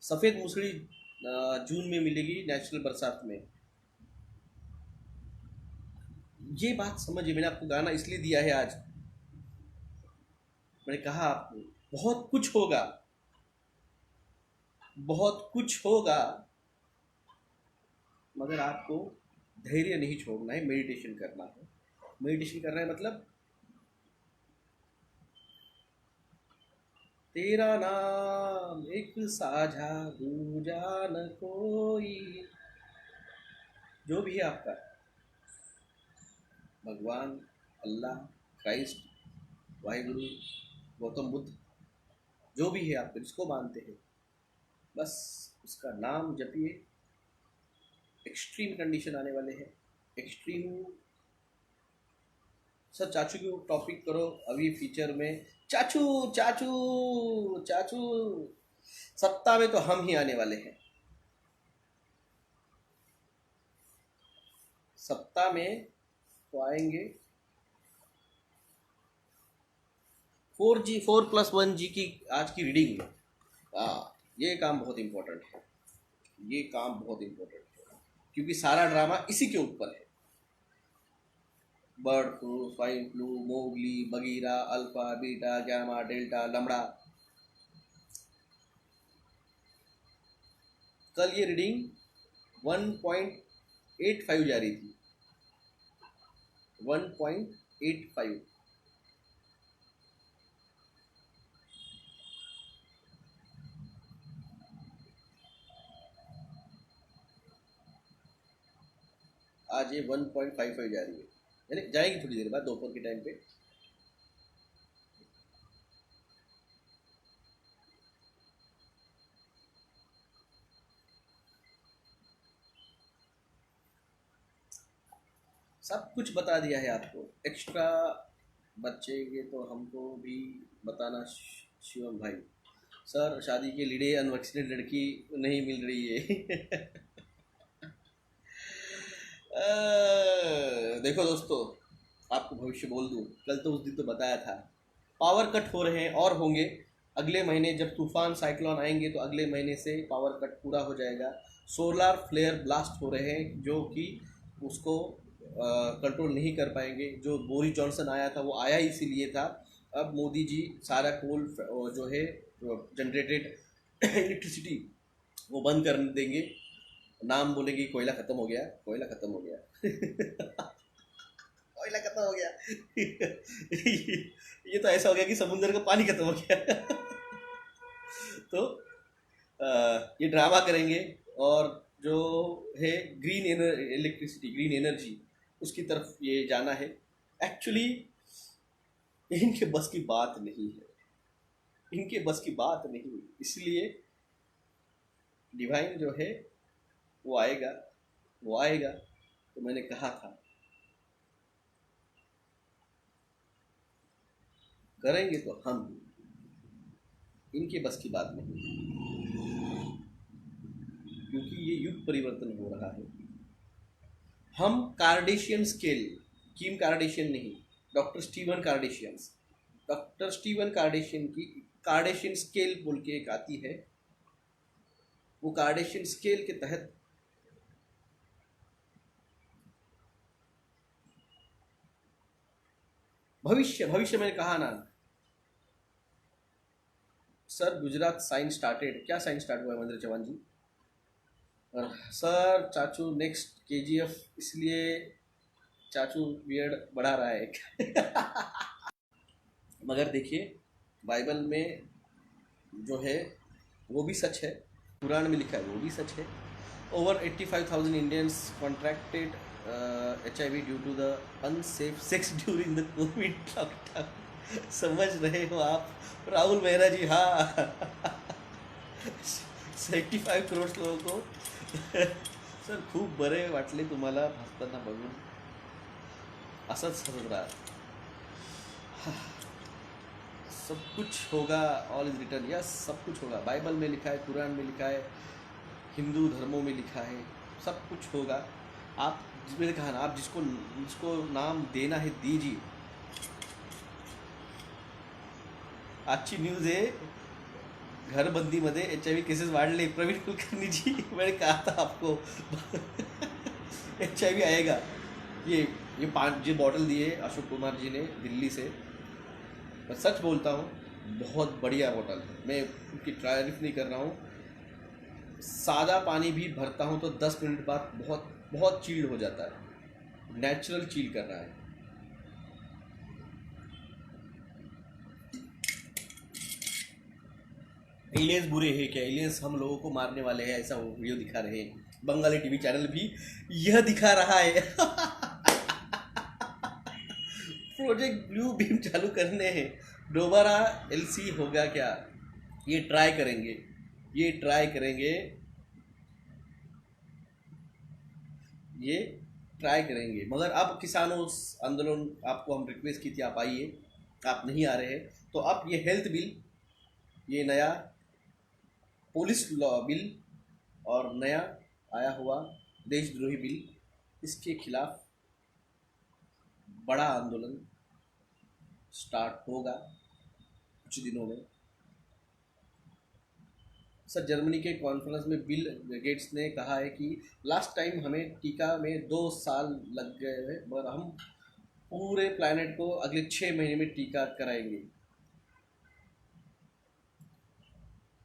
सफ़ेद मूसली जून में मिलेगी नेचुरल बरसात में। ये बात समझिए। मैंने आपको गाना इसलिए दिया है आज, मैंने कहा आपको बहुत कुछ होगा, बहुत कुछ होगा, मगर आपको धैर्य नहीं छोड़ना है, मेडिटेशन करना है। मेडिटेशन करना है मतलब तेरा नाम एक साझा दूजा न कोई, जो भी है आपका, भगवान, अल्लाह, क्राइस्ट, वाहिगुरु, गौतम बुद्ध, जो भी है आपको, जिसको मानते हैं, बस उसका नाम जपिए। एक्सट्रीम कंडीशन आने वाले हैं, एक्सट्रीम। सर चाचू की टॉपिक करो अभी फ्यूचर में। चाचू चाचू चाचू, सत्ता में तो हम ही आने वाले हैं। सत्ता में तो आएंगे। 4G 4+1G की आज की रीडिंग में, ये काम बहुत इम्पोर्टेंट है, ये काम बहुत इम्पोर्टेंट है, क्योंकि सारा ड्रामा इसी के ऊपर है। Bird flu, swine flu, Mowgli, Bagheera, alpha, beta, gamma, delta, lambda. कल ये रीडिंग 1.85 जा रही थी, 1.85। आज ये 1.55 जा रही है, यानी जाएगी थोड़ी देर बाद, दोपहर के टाइम पे। सब कुछ बता दिया है आपको। एक्स्ट्रा बच्चे ये तो हमको भी बताना शिवम भाई। सर शादी के लिए अनवैक्सीनेट लड़की नहीं मिल रही है। देखो दोस्तों, आपको भविष्य बोल दूं, कल तो उस दिन तो बताया था, पावर कट हो रहे हैं और होंगे। अगले महीने जब तूफान साइक्लोन आएंगे तो अगले महीने से पावर कट पूरा हो जाएगा। सोलर फ्लेयर ब्लास्ट हो रहे हैं जो कि उसको कंट्रोल नहीं कर पाएंगे। जो बोरिस जॉनसन आया था वो आया इसीलिए था। अब मोदी जी सारा कोल जो है जनरेटेड इलेक्ट्रिसिटी वो बंद कर देंगे। नाम बोलेंगे कोयला खत्म हो गया, कोयला खत्म हो गया कोयला खत्म हो गया ये तो ऐसा हो गया कि समुद्र का पानी खत्म हो गया तो ये ड्रामा करेंगे और जो है ग्रीन इलेक्ट्रिसिटी, ग्रीन एनर्जी, उसकी तरफ ये जाना है। एक्चुअली इनके बस की बात नहीं है, इनके बस की बात नहीं, इसलिए डिवाइन जो है वो आएगा, वो आएगा। तो मैंने कहा था करेंगे तो हम, इनके बस की बात नहीं, क्योंकि ये युग परिवर्तन हो रहा है। हम कार्डेशियन स्केल, किम कार्डेशियन नहीं, doctor Steven Cartesian, doctor Steven Cartesian की कार्डेशियन स्केल बोल के एक आती है, वो कार्डेशियन स्केल के तहत भविष्य, भविष्य मैंने कहा ना सर, गुजरात साइंस स्टार्टेड, क्या साइंस स्टार्ट हुआ है महेंद्र चौहान जी? और सर चाचू नेक्स्ट केजीएफ, इसलिए चाचू बियर्ड बढ़ा रहा है मगर देखिए बाइबल में जो है वो भी सच है, कुरान में लिखा है वो भी सच है। Over 85,000 Indians contracted HIV due to the unsafe sex during the covid lockdown. समझ रहे हो आप राहुल मेहरा जी? हाँ 75 करोड़ लोगों को सर खूप बरे वाटले तुम्हाला भासताना बघून, असंच हसत राहा। सब कुछ होगा, ऑल इज रिटर्न, यस सब कुछ होगा। बाइबल में लिखा है, कुरान में लिखा है, हिंदू धर्मों में लिखा है, सब कुछ होगा। आप मैंने कहा ना, आप जिसको जिसको नाम देना है दीजिए। आजची न्यूज आहे, घरबंदीमध्ये HIV केसेस वाढले। प्रवीण कुलकर्णी जी, मैंने कहा था आपको HIV आएगा। ये 5 जी बॉटल दिए अशोक कुमार जी ने दिल्ली से, मैं सच बोलता हूँ बहुत बढ़िया बॉटल है, मैं उनकी तारीफ नहीं कर रहा हूँ। सादा पानी भी भरता हूँ तो 10 मिनट बाद बहुत बहुत चिल्ड हो जाता है, नेचुरल चिल कर रहा है। एलियंस बुरे हैं क्या? एलियंस हम लोगों को मारने वाले हैं, ऐसा वीडियो दिखा रहे हैं। बंगाली टीवी चैनल भी यह दिखा रहा है प्रोजेक्ट ब्लू बीम चालू करने हैं, दोबारा LC होगा क्या? ये ट्राई करेंगे, ये ट्राई करेंगे, ये ट्राई करेंगे। मगर अब किसानों आंदोलन, आपको हम रिक्वेस्ट की थी आप आइए, आप नहीं आ रहे हैं, तो अब ये हेल्थ बिल, ये नया पुलिस लॉ बिल और नया आया हुआ देशद्रोही बिल, इसके खिलाफ बड़ा आंदोलन स्टार्ट होगा कुछ दिनों में। सर जर्मनी के कॉन्फ्रेंस में बिल गेट्स ने कहा है कि लास्ट टाइम हमें टीका में 2 साल लग गए हैं, मगर हम पूरे प्लैनेट को अगले 6 महीने में टीका कराएंगे।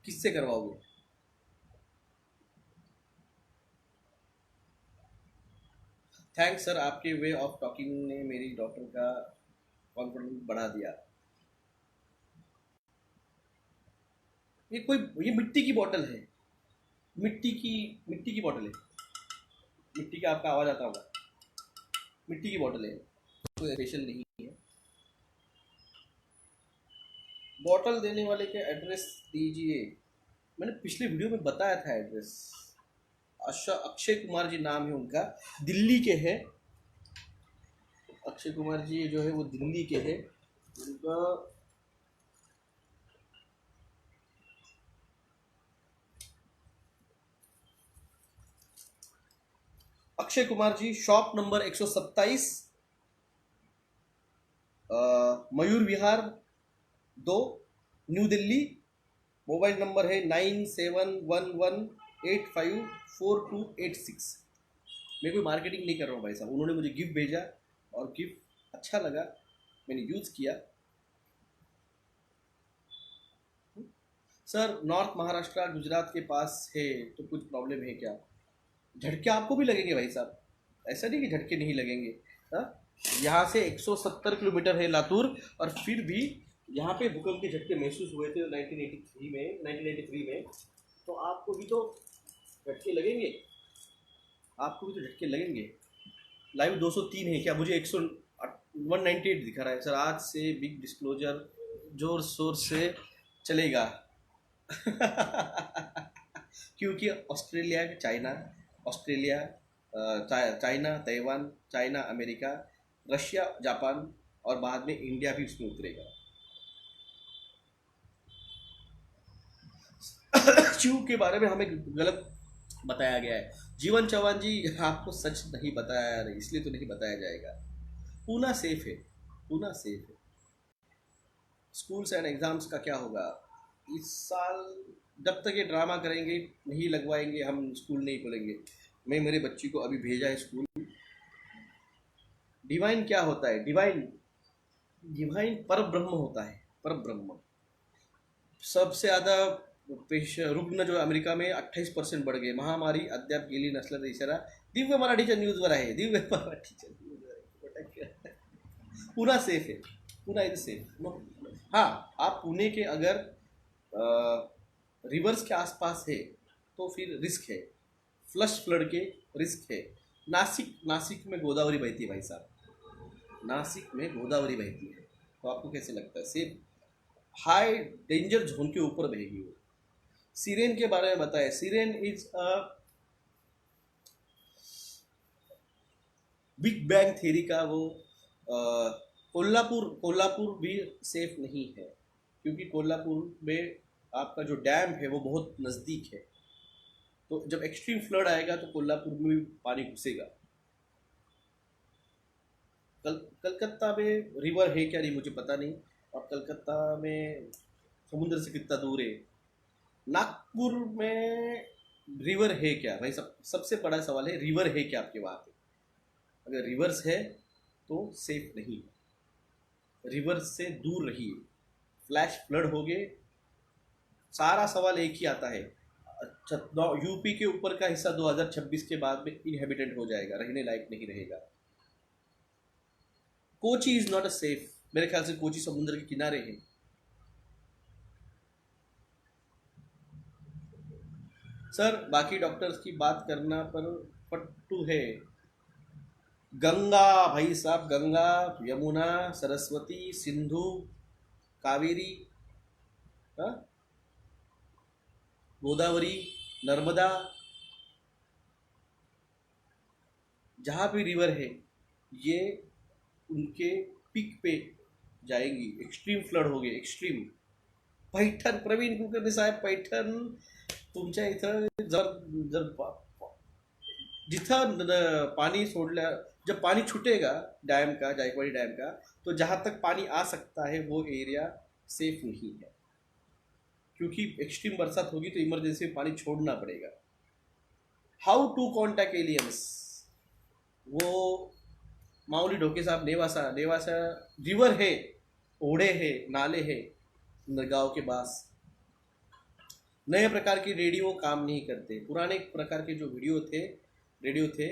किससे करवाओगे? थैंक्स सर, आपके वे ऑफ टॉकिंग ने मेरी डॉक्टर का कॉन्फिडेंस बढ़ा दिया। ये मिट्टी की बोतल है, मिट्टी की बोतल है, मिट्टी का आपका आवाज़ आता होगा, मिट्टी की बोतल है, कोई स्पेशल नहीं है। बोतल देने वाले के एड्रेस दीजिए। मैंने पिछले वीडियो में बताया था एड्रेस। अक्षय कुमार जी नाम है उनका, दिल्ली के हैं। अक्षय कुमार जी जो है वो दिल्ली के हैं। उनका Akshay Kumar ji shop number 127, Mayur Vihar 2, new Delhi mobile number है 9711854286। मैं कोई मार्केटिंग नहीं कर रहा हूँ भाई साहब, उन्होंने मुझे गिफ्ट भेजा और गिफ्ट अच्छा लगा, मैंने यूज़ किया। सर नॉर्थ महाराष्ट्र गुजरात के पास है तो कुछ प्रॉब्लम है क्या? झटके आपको भी लगेंगे भाई साहब, ऐसा नहीं कि झटके नहीं लगेंगे। हाँ, यहाँ से 170 किलोमीटर है लातूर, और फिर भी यहाँ पे भूकंप के झटके महसूस हुए थे 1983 में, तो आपको भी तो झटके लगेंगे, आपको भी तो झटके लगेंगे। लाइव 203 है क्या? मुझे 198 दिखा रहा है सर। आज से बिग डिस्क्लोजर जोर शोर से चलेगा क्योंकि Australia, China, Taiwan, China, America, Russia, Japan और बाद में इंडिया भी उसमें उतरेगा। शिव के बारे में हमें गलत बताया गया है। जीवन चौहान जी, आपको सच नहीं बताया, इसलिए तो नहीं बताया जाएगा। पूना सेफ है, पूना सेफ है। स्कूल्स एंड एग्जाम्स का क्या होगा इस साल? जब तक ये ड्रामा करेंगे, नहीं लगवाएंगे, हम स्कूल नहीं खोलेंगे। मैं मेरे बच्ची को अभी भेजा है स्कूल। डिवाइन क्या होता है? डिवाइन पर ब्रह्म होता है, पर ब्रह्म। सबसे ज़्यादा रुग्ण जो अमेरिका में 28% बढ़ गए। महामारी अद्याप गेली नसल्याचा इशारा दिव्य मराठीच्या न्यूजवर आहे। दिव्य मराठीच्या न्यूजवर पुणे सेफ है, पुणे इज सेफ। हाँ, आप पुणे के अगर रिवर्स के आसपास है तो फिर रिस्क है, फ्लश फ्लड के रिस्क है। नासिक में गोदावरी बहती है भाई साहब, नासिक में गोदावरी बहती है, तो आपको कैसे लगता है? सेफ हाई डेंजर जोन के ऊपर बहेगी वो। सीरेन के बारे में बताएं। सीरेन is a big bang theory का वो कोल्हापुर भी सेफ नहीं है, क्योंकि कोल्हापुर में आपका जो डैम है वो बहुत नज़दीक है, तो जब एक्सट्रीम फ्लड आएगा तो कोल्हापुर में भी पानी घुसेगा। कलकत्ता में रिवर है क्या? नहीं, मुझे पता नहीं। अब कलकत्ता में समुद्र से कितना दूर है? नागपुर में रिवर है क्या भाई? सबसे बड़ा सवाल है, रिवर है क्या आपके वहाँ पे? अगर रिवर्स है तो सेफ नहीं है, रिवर से दूर रहिए। फ्लैश फ्लड हो गए, सारा सवाल एक ही आता है। यूपी के ऊपर का हिस्सा 2026 के बाद में इनहेबिटेंट हो जाएगा, रहने लायक नहीं रहेगा। Kochi is not a safe, मेरे ख्याल से कोची समुद्र के किनारे है। सर बाकी डॉक्टर्स की बात करना पर पट्टू है। गंगा भाई साहब, गंगा, यमुना, सरस्वती, सिंधु, कावेरी, गोदावरी, नर्मदा, जहाँ भी रिवर है ये उनके पीक पे जाएंगी। एक्सट्रीम फ्लड हो गए, एक्सट्रीम। पैठण, प्रवीण कुलकर्णी साहेब, पैठण तुमच्या इथं जर जिथं पानी सोडल्या, जब पानी छूटेगा डैम का, जायकवाड़ी डैम का, तो जहाँ तक पानी आ सकता है वो एरिया सेफ नहीं है, क्योंकि एक्सट्रीम बरसात होगी तो इमरजेंसी में पानी छोड़ना पड़ेगा। How to contact aliens? वो माऊली ढोके साहब, नेवासा रिवर है, ओढ़े है, नाले है गाँव के पास। नए प्रकार की रेडियो काम नहीं करते, पुराने प्रकार के जो रेडियो थे।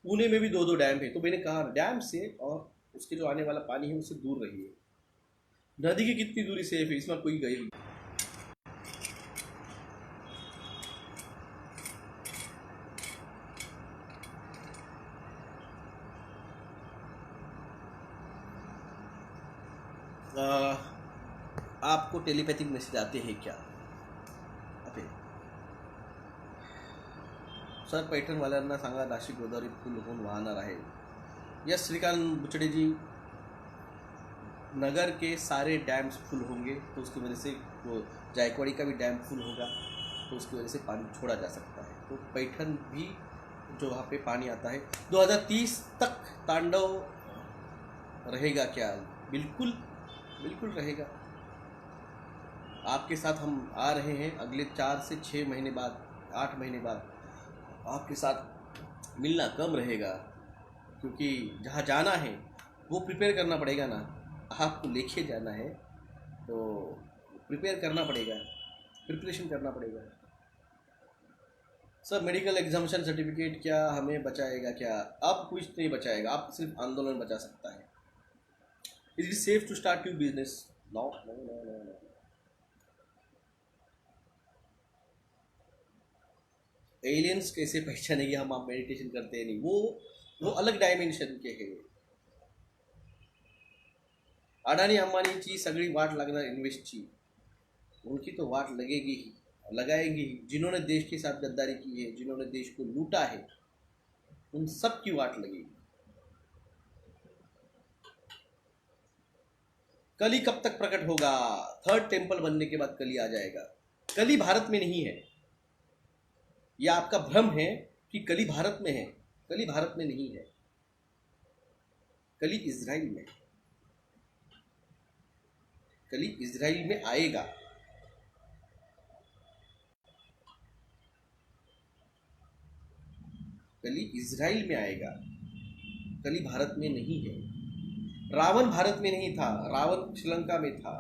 पुणे में भी 2 डैम है, तो मैंने कहा डैम से और उसके जो आने वाला पानी है उससे दूर रहिए। नदी की कितनी दूरी सेफ है, इसमें कोई गई? आपको टेलीपैथिक मैसेज आते हैं क्या? अरे सर, पैठण वाल्यांना सांगा नाशिक गोदावरी फुल होऊन वाहणार आहे। यस श्रीकांत बुचड़े जी, नगर के सारे डैम्स फुल होंगे तो उसकी वजह से वो जायकवाड़ी का भी डैम फुल होगा, तो उसकी वजह से पानी छोड़ा जा सकता है। तो पैठण भी जो वहाँ पे पानी आता है 2030 तक तांडव रहेगा क्या? बिल्कुल बिल्कुल रहेगा। आपके साथ हम आ रहे हैं अगले 4 से 6 महीने बाद, 8 महीने बाद आपके साथ मिलना कम रहेगा, क्योंकि जहाँ जाना है वो प्रिपेयर करना पड़ेगा ना। आपको लेके जाना है तो प्रिपेयर करना पड़ेगा, प्रिपरेशन करना पड़ेगा। सर मेडिकल एग्जामिनेशन सर्टिफिकेट क्या हमें बचाएगा क्या? अब कुछ नहीं बचाएगा, आप सिर्फ आंदोलन बचा सकता है। Is it safe to start new business? No no no no no. Aliens कैसे पहचानेंगे हम? आप मेडिटेशन करते हैं नहीं, वो अलग डायमेंशन के हैं। अडानी अंबानीची सगळी वाट लागणार इन्व्हेस्टची, उनकी तो वाट लगेगी ही, लगाएंगी ही। जिन्होंने देश के साथ गद्दारी की है, जिन्होंने देश को लूटा है, उन सब की वाट लगेगी। कली कब तक प्रकट होगा? थर्ड टेम्पल बनने के बाद कली आ जाएगा। कली भारत में नहीं है, यह आपका भ्रम है कि कली भारत में है। कली भारत में नहीं है, कली इजराइल में। कली इजराइल में आएगा। कली इजराइल में आएगा, कली भारत में नहीं है। रावण भारत में नहीं था, रावण श्रीलंका में था।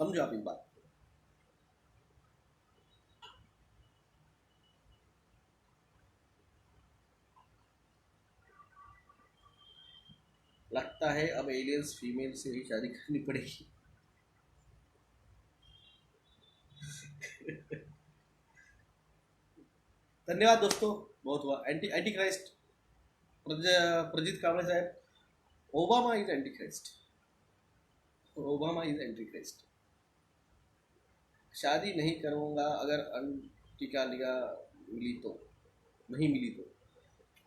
समझो आप इस बात। लगता है अब एलियंस फीमेल से ही शादी करनी पड़ेगी। धन्यवाद दोस्तों, बहुत हुआ। एंटी क्राइस्ट प्रजीत कावड़े साहब, Obama is anti Christ, Obama is anti Christ. शादी नहीं करूँगा अगर टीका लिगा मिली तो, नहीं मिली तो।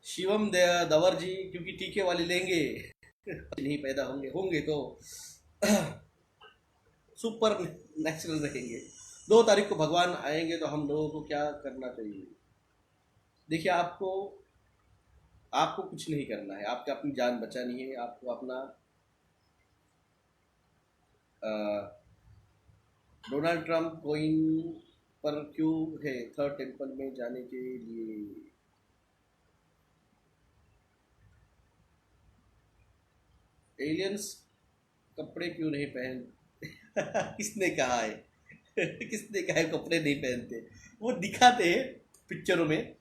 शिवम दवर जी, क्योंकि टीके वाले लेंगे नहीं पैदा होंगे तो सुपर नेचुरल रहेंगे। 2 तारीख को भगवान आएंगे तो हम लोगों को क्या करना चाहिए? देखिए, आपको कुछ नहीं करना है, आपको अपनी जान बचानी है। आपको अपना डोनाल्ड ट्रंप कोइन पर क्यों है थर्ड टेम्पल में जाने के लिए? एलियंस कपड़े क्यों नहीं पहन किसने कहा है? किसने कहा है कपड़े नहीं पहनते? वो दिखाते हैं पिक्चरों में।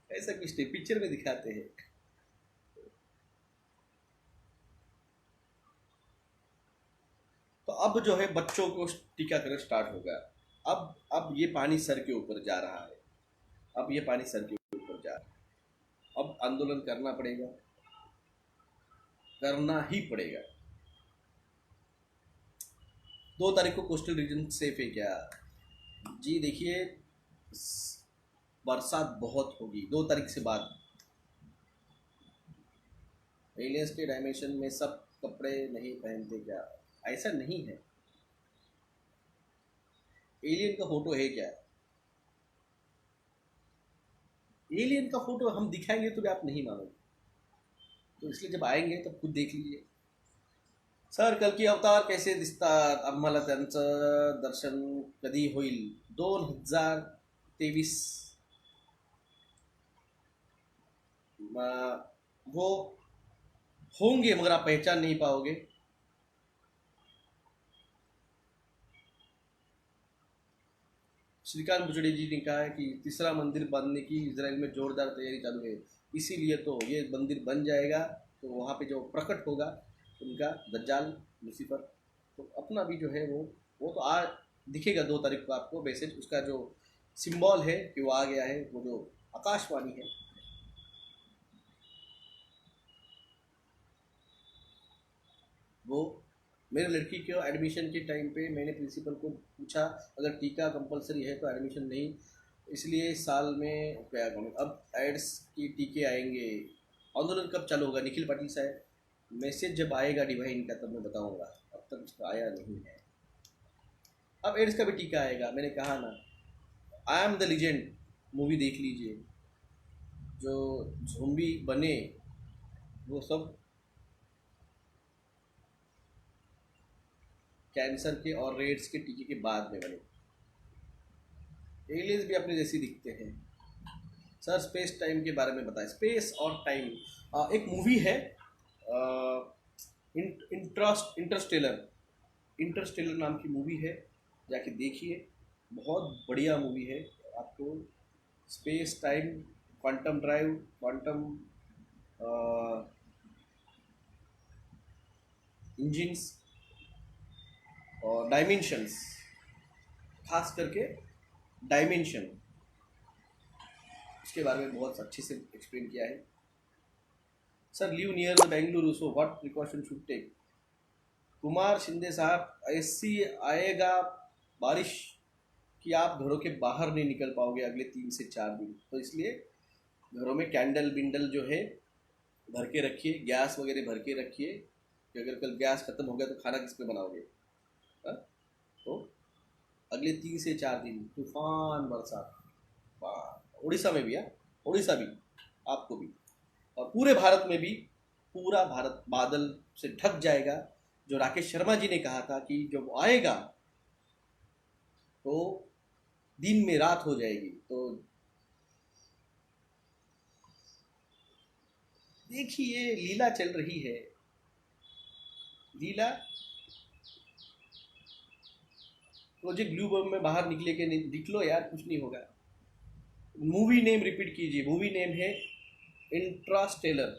ऐसा कुछ नहीं, पिक्चर में दिखाते हैं। तो अब जो है बच्चों को टीकाकरण स्टार्ट होगा। अब ये पानी सर के ऊपर जा रहा है, अब ये पानी सर के ऊपर जा रहा है। अब आंदोलन करना पड़ेगा, करना ही पड़ेगा। 2 तारीख को कोस्टल रीजन सेफ है क्या? जी देखिए, बरसात बहुत होगी 2 तारीख से बाद। एलियंस के डायमेंशन में सब कपड़े नहीं पहनते क्या? ऐसा नहीं है। एलियन का फोटो है क्या? एलियन का फोटो हम दिखाएंगे तो भी आप नहीं मानोगे, तो इसलिए जब आएंगे तब खुद देख लीजिए। सर कल की अवतार कैसे दिसतात? आम्हाला त्यांचं दर्शन कधी होईल? 2023 वो होंगे, मगर आप पहचान नहीं पाओगे। श्रीकांत बुचड़े जी ने कहा है कि तीसरा मंदिर बनने की इजराइल में जोरदार तैयारी चालू है, इसीलिए तो ये मंदिर बन जाएगा तो वहाँ पे जो प्रकट होगा उनका दज्जाल लूसीफर, तो अपना भी जो है वो तो आ दिखेगा 2 तारीख को आपको मैसेज। उसका जो सिंबल है कि वो आ गया है, वो जो आकाशवाणी है। वो मेरे लड़की के एडमिशन के टाइम पे मैंने प्रिंसिपल को पूछा, अगर टीका कंपलसरी है तो एडमिशन नहीं, इसलिए साल में क्या करूँ। अब एड्स की टीके आएंगे। आंदोलन कब चालू होगा? निखिल पाटिल साहब, मैसेज जब आएगा डिवाइन का तब मैं बताऊंगा, अब तक उसका आया नहीं है। अब एड्स का भी टीका आएगा। मैंने कहा ना, I am the legend, movie देख लीजिए, जो ज़ॉम्बी बने वो सब कैंसर के और रेड्स के टीके के बाद में बने। एलियंस भी अपने जैसी दिखते हैं। सर स्पेस टाइम के बारे में बताएं, स्पेस और टाइम। एक मूवी है इंटरस्टेलर, इंटरस्टेलर नाम की मूवी है, जाके देखिए, बहुत बढ़िया मूवी है। आपको space time, quantum drive, quantum engines और डायमेंशंस, खास करके डायमेंशन, उसके बारे में बहुत अच्छे से एक्सप्लेन किया है। Sir live near the Bengaluru, so what precaution should take. Kumar Shinde साहब, ऐसी आएगा बारिश कि आप घरों के बाहर नहीं निकल पाओगे अगले 3 से 4 दिन, तो इसलिए घरों में कैंडल बिंडल जो है भर के रखिए, गैस वगैरह भर के रखिए, कि अगर कल गैस खत्म हो गया तो खाना किस पे बनाओगे। हा? तो अगले 3 से 4 दिन तूफान बरसात, उड़ीसा में भी है, उड़ीसा भी, आपको भी, और पूरे भारत में भी, पूरा भारत बादल से ढक जाएगा। जो राकेश शर्मा जी ने कहा था कि जब आएगा तो दिन में रात हो जाएगी, तो देखिए लीला चल रही है, लीला। प्रोजेक्ट ब्लू बम में बाहर निकले के निकलो यार, कुछ नहीं होगा। मूवी नेम रिपीट कीजिए, मूवी नेम है इंट्रास्टेलर,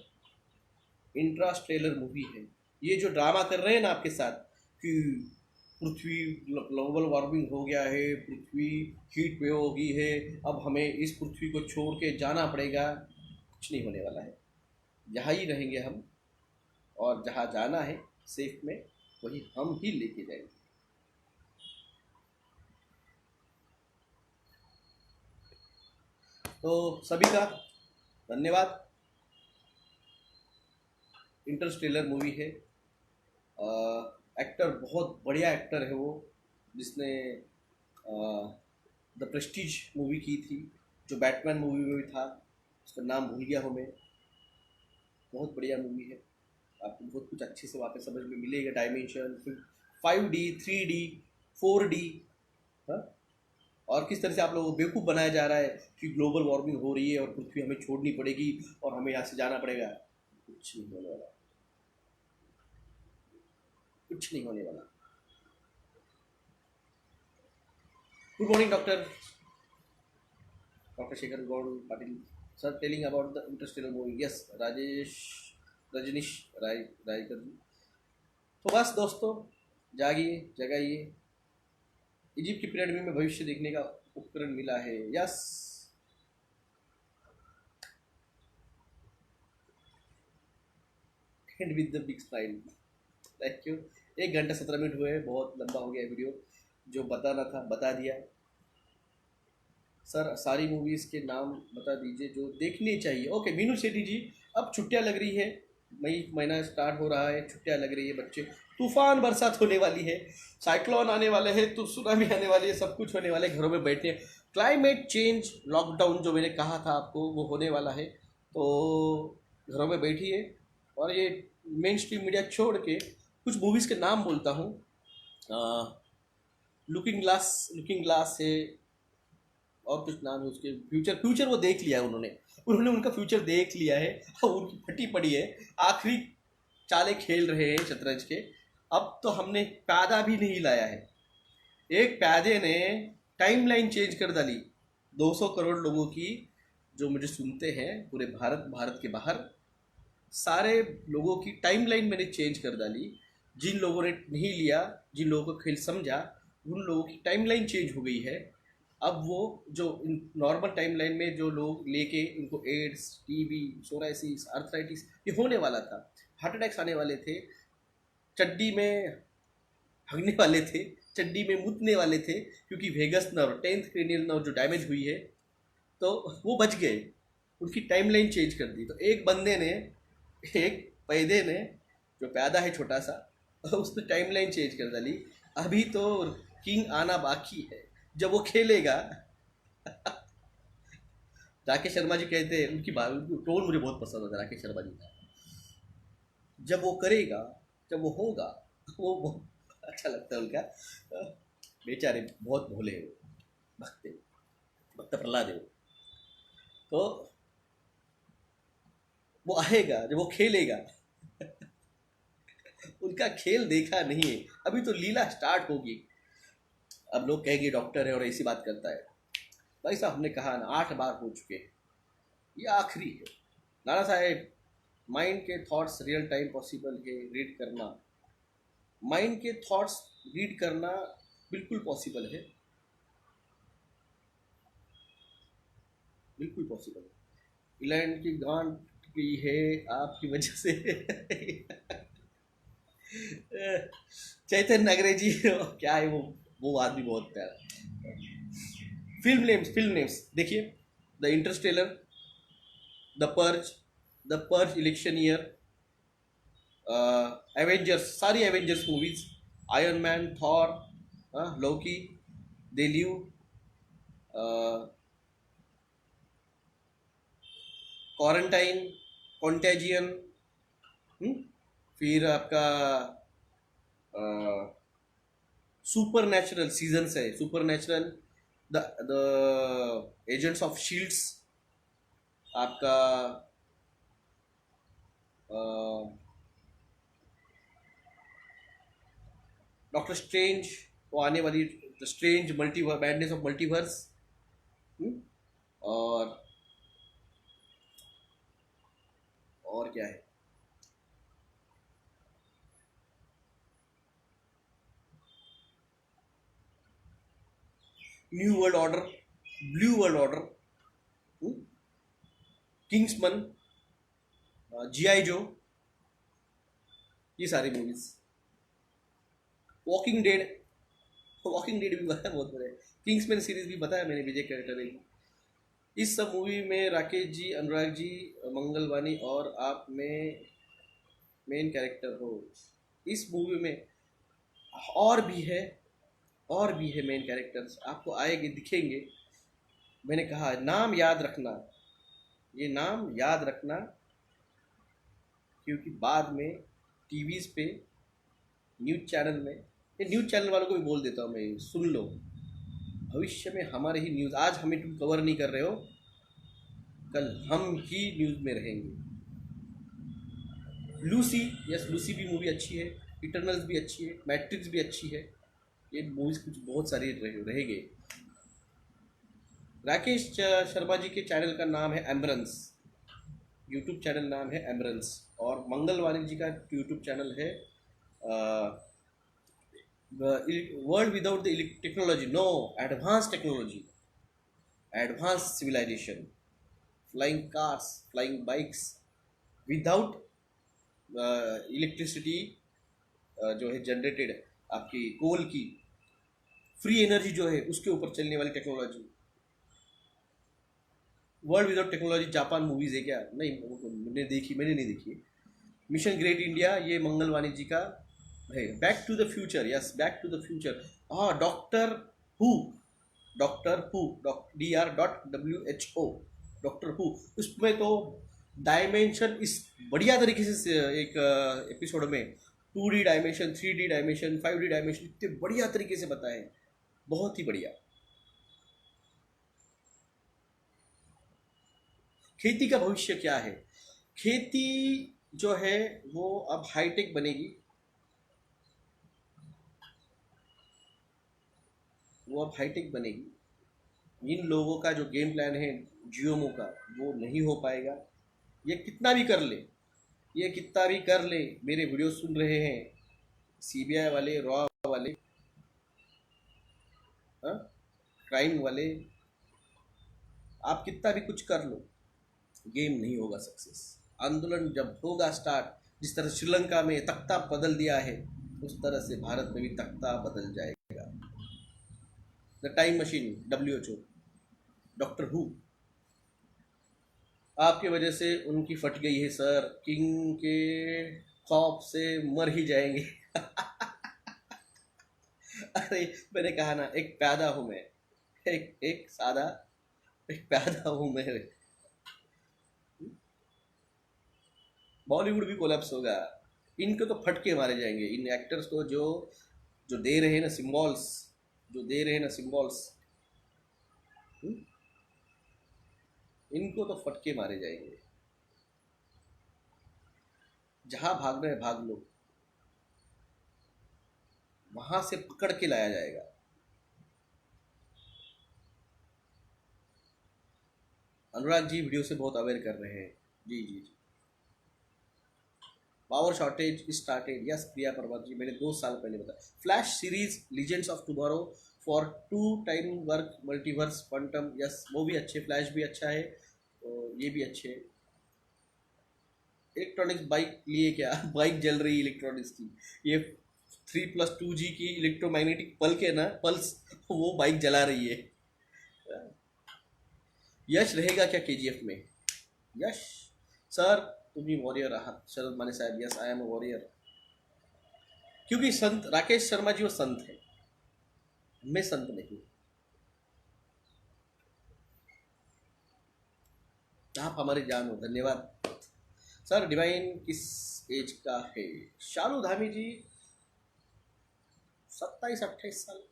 इंट्रास्टेलर मूवी है। ये जो ड्रामा कर रहे हैं ना आपके साथ कि पृथ्वी ग्लोबल वार्मिंग हो गया है, पृथ्वी हीट वेव हो गई है, अब हमें इस पृथ्वी को छोड़ के जाना पड़ेगा, कुछ नहीं होने वाला है। यहाँ ही रहेंगे हम, और जहाँ जाना है सेफ में वही हम ही लेके जाएंगे। तो सभी का धन्यवाद। इंटरस्टेलर मूवी है, एक्टर बहुत बढ़िया एक्टर है वो, जिसने द प्रेस्टीज मूवी की थी, जो बैटमैन मूवी में भी था, उसका नाम भूल गया हूँ मैं। बहुत बढ़िया मूवी है, आपको बहुत कुछ अच्छे से वहाँ पे समझ में मिलेगा। डायमेंशन, 5D, 3D, 4D, हाँ, और किस तरह से आप लोगों को बेवकूफ़ बनाया जा रहा है कि ग्लोबल वार्मिंग हो रही है और पृथ्वी हमें छोड़नी पड़ेगी और हमें यहाँ से जाना पड़ेगा। कुछ नहीं होने वाला, कुछ नहीं होने वाला। Good morning doctor Shekhar Gaud Patil sir, telling about the Interstellar movie. Yes, Rajnish Raikar ji. तो बस दोस्तों, जागिए, जगाइए। इजिप्ट की पिरामिड में भविष्य देखने का उपकरण मिला है। Yes, and with the big smile, thank you. 1 घंटा 17 मिनट हुए, बहुत लंबा हो गया वीडियो, जो बताना था बता दिया। सर सारी मूवीज़ के नाम बता दीजिए जो देखनी चाहिए। ओके मीनू सेठी जी, अब छुट्टियां लग रही है, मई महीना स्टार्ट हो रहा है, छुट्टियां लग रही है बच्चे, तूफान बरसात होने वाली है, साइक्लोन आने वाले हैं, तो सुनामी आने वाली है, सब कुछ होने वाला है, घरों में बैठे। क्लाइमेट चेंज, लॉकडाउन जो मैंने कहा था आपको वो होने वाला है, तो घरों में बैठिए। और ये मेन स्ट्रीम मीडिया छोड़ के कुछ मूवीज़ के नाम बोलता हूँ। लुकिंग ग्लास है, और कुछ नाम है उसके, फ्यूचर वो देख लिया है उन्होंने उनका फ्यूचर देख लिया है, और उनकी फटी पड़ी है, आखिरी चाले खेल रहे हैं शतरंज के। अब तो हमने प्यादा भी नहीं लाया है, एक प्यादे ने टाइमलाइन चेंज कर डाली 200 करोड़ लोगों की, जो मुझे सुनते हैं पूरे भारत के बाहर, सारे लोगों की टाइमलाइन मैंने चेंज कर डाली। जिन लोगों ने नहीं लिया, जिन लोगों को खेल समझा, उन लोगों की टाइमलाइन चेंज हो गई है। अब वो जो नॉर्मल टाइमलाइन में जो लोग लेके, इनको एड्स, टीबी, सोराइसिस, आर्थराइटिस ये होने वाला था, हार्ट अटैक्स आने वाले थे, चड्डी में भागने वाले थे, चड्डी में मुतने वाले थे, क्योंकि vagus nerve, 10th cranial nerve जो डैमेज हुई है, तो वो बच गए, उनकी टाइमलाइन चेंज कर दी। तो एक बंदे ने, एक पैदे ने, जो पैदा है छोटा सा, उसने टाइमलाइन चेंज कर डाली। अभी तो किंग आना बाकी है, जब वो खेलेगा राकेश शर्मा जी कहते हैं, उनकी बात, उनकी टोन मुझे बहुत पसंद होता है राकेश शर्मा जी का। जब वो करेगा, जब वो होगा, वो बहुत अच्छा लगता है उनका। बेचारे बहुत भोले हैं वो, भक्त हैं, भक्त प्रहलाद है वो। तो वो आएगा जब वो खेलेगा। उनका खेल देखा नहीं है, अभी तो लीला स्टार्ट होगी। अब लोग कहेंगे डॉक्टर है और ऐसी बात करता है। भाई साहब, हमने कहा ना, 8 बार हो चुके हैं, ये आखिरी है। नाना साहेब, माइंड के थॉट्स रियल टाइम पॉसिबल है रीड करना। माइंड के थॉट्स रीड करना बिल्कुल पॉसिबल है, बिल्कुल पॉसिबल है। इंग्लैंड की गांड की है आपकी वजह से। चैतन्य अंग्रेजी क्या है वो आदमी बहुत प्यारा। फिल्म नेम्स देखिए, the Interstellar, the Purge election year, Avengers, सारी Avengers movies, Iron Man, Thor, Loki, they live, quarantine, contagion, फिर आपका सुपर नेचुरल सीजन्स है, super natural, the agents of shields, आपका डॉक्टर स्ट्रेंज, वो आने वाली the strange multiverse, madness of multiverse, और क्या है, new world order, blue world order, Kingsman, GI Joe, ये सारी movies. Walking dead, walking dead भी बताया बहुत बड़े। किंग्समैन सीरीज भी बताया मैंने, विजय कैरेक्टर है। इस सब मूवी में राकेश जी, अनुराग जी, मंगलवानी और आप में मेन कैरेक्टर हो। इस मूवी में और भी है, और भी है मेन कैरेक्टर्स, आपको आएंगे दिखेंगे। मैंने कहा नाम याद रखना, ये नाम याद रखना, क्योंकि बाद में टीवीज पे, न्यूज चैनल में, ये न्यूज चैनल वालों को भी बोल देता हूँ मैं, सुन लो, भविष्य में हमारे ही न्यूज़, आज हमें तुम कवर नहीं कर रहे हो, कल हम ही न्यूज़ में रहेंगे। लूसी, यस, लूसी भी मूवी अच्छी है, इटर्नल्स भी अच्छी है, मैट्रिक्स भी अच्छी है, ये मूवीज कुछ बहुत सारी रहेंगे। राकेश शर्मा जी के चैनल का नाम है एम्बरेंस, यूट्यूब चैनल नाम है एम्बरेंस, और मंगलवानी जी का यूट्यूब चैनल है world without the technology, no, advance technology, advance civilisation, flying cars, flying bikes, without electricity जो है जनरेटेड, आपकी कोल की फ्री एनर्जी जो है उसके ऊपर चलने वाली technology. World without technology Japan movies है क्या? नहीं, मैंने नहीं देखी। मिशन ग्रेट इंडिया, ये मंगलवानी जी का है। Back to the future, yes, back to the future, हाँ, doctor who, DR.WHO, doctor who, उसमें तो डायमेंशन इस बढ़िया तरीके से एक एपिसोड में 2D dimension, 3D dimension, 5D dimension इतने बढ़िया तरीके से बताए, बहुत ही बढ़िया। खेती का भविष्य क्या है? खेती जो है वो अब हाईटेक बनेगी, वो अब हाईटेक बनेगी। इन लोगों का जो गेम प्लान है जियोमो का, वो नहीं हो पाएगा। ये कितना भी कर ले, ये कितना भी कर ले, मेरे वीडियो सुन रहे हैं सीबीआई वाले, रॉ वाले, क्राइम वाले, आप कितना भी कुछ कर लो, गेम नहीं होगा सक्सेस। आंदोलन जब होगा स्टार्ट, जिस तरह श्रीलंका में तख्ता बदल दिया है, उस तरह से भारत में भी तख्ता बदल जाएगा। The time machine, WHO, doctor who, आपकी वजह से उनकी फट गई है सर, किंग के खौफ से मर ही जाएंगे। अरे मैंने कहा ना, एक पैदा हूँ मैं, एक सादा, एक पैदा हूँ मैं, बॉलीवुड भी कोलैप्स होगा। इनको तो फटके मारे जाएंगे, इन एक्टर्स को जो जो दे रहे हैं ना सिम्बॉल्स, जो दे रहे हैं ना सिम्बॉल्स, इनको तो फटके मारे जाएंगे। जहां भाग रहे भाग लो, वहां से पकड़ के लाया जाएगा। अनुराग जी वीडियो से बहुत अवेयर कर रहे हैं। जी जी जी। पावर शॉर्टेज स्टार्टेड, यस प्रिया परमार जी, मैंने 2 साल पहले बताया। Flash series legends of tomorrow for 2 time work multiverse quantum, yes वो भी अच्छे, फ्लैश भी अच्छा है, तो ये भी अच्छे। इलेक्ट्रॉनिक्स बाइक लिए क्या? बाइक जल रही है इलेक्ट्रॉनिक्स की, ये 3+2G की इलेक्ट्रोमैग्नेटिक पल के ना पल्स, वो बाइक जला रही है। यश रहेगा क्या केजीएफ में? यश सर तुम भी वॉरियर आहात शरद माने साहब, yes I am a warrior. क्योंकि संत राकेश शर्मा जी वो संत है, मैं संत नहीं। आप हमारी जान हो, धन्यवाद। सर डिवाइन किस एज का है? शालू धामी जी 27-28 साल।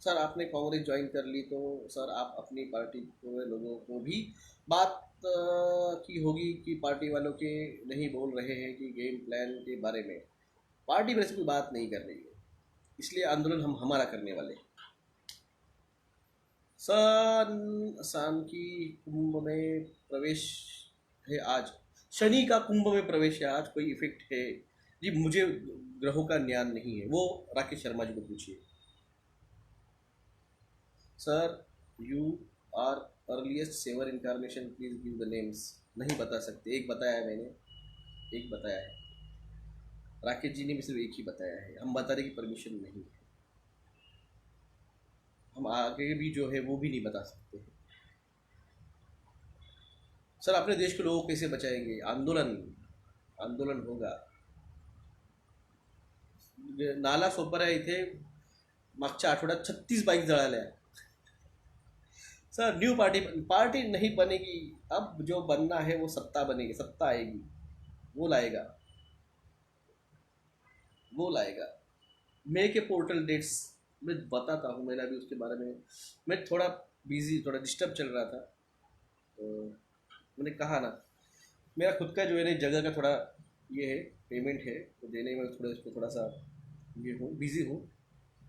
सर आपने कांग्रेस ज्वाइन कर ली तो सर आप अपनी पार्टी के लोगों को भी बात की होगी कि पार्टी वालों के नहीं बोल रहे हैं कि गेम प्लान के बारे में, पार्टी में से कोई बात नहीं कर रही है, इसलिए आंदोलन हम हमारा करने वाले हैं। सर शाम की कुंभ में प्रवेश है आज, शनि का कुंभ में प्रवेश है आज, कोई इफेक्ट है? जी मुझे ग्रहों का ज्ञान नहीं है, वो राकेश शर्मा जी को पूछिए। Sir you are earliest saviour incarnation, please give the names. नहीं बता सकते, एक बताया है मैंने, एक बताया है, राकेश जी ने भी सिर्फ एक ही बताया है, हम बताने की परमिशन नहीं है, हम आगे भी जो है वो भी नहीं बता सकते हैं। सर अपने देश के लोगों को कैसे बचाएंगे? आंदोलन, आंदोलन होगा। नाला सोपारा इथे मागच्या आठवड्यात 36 बाईक जळाल्या। सर न्यू पार्टी, पार्टी नहीं बनेगी, अब जो बनना है वो सत्ता बनेगी, सत्ता आएगी, वो लाएगा, वो लाएगा। मे के पोर्टल डेट्स मैं बताता हूँ, मैंने अभी उसके बारे में, मैं थोड़ा बिजी, थोड़ा डिस्टर्ब चल रहा था, तो मैंने कहा ना मेरा खुद का जो है ना जगह का थोड़ा ये है, पेमेंट है, तो देने में थोड़ा उसको थोड़ा सा ये हूँ, बिजी हूँ।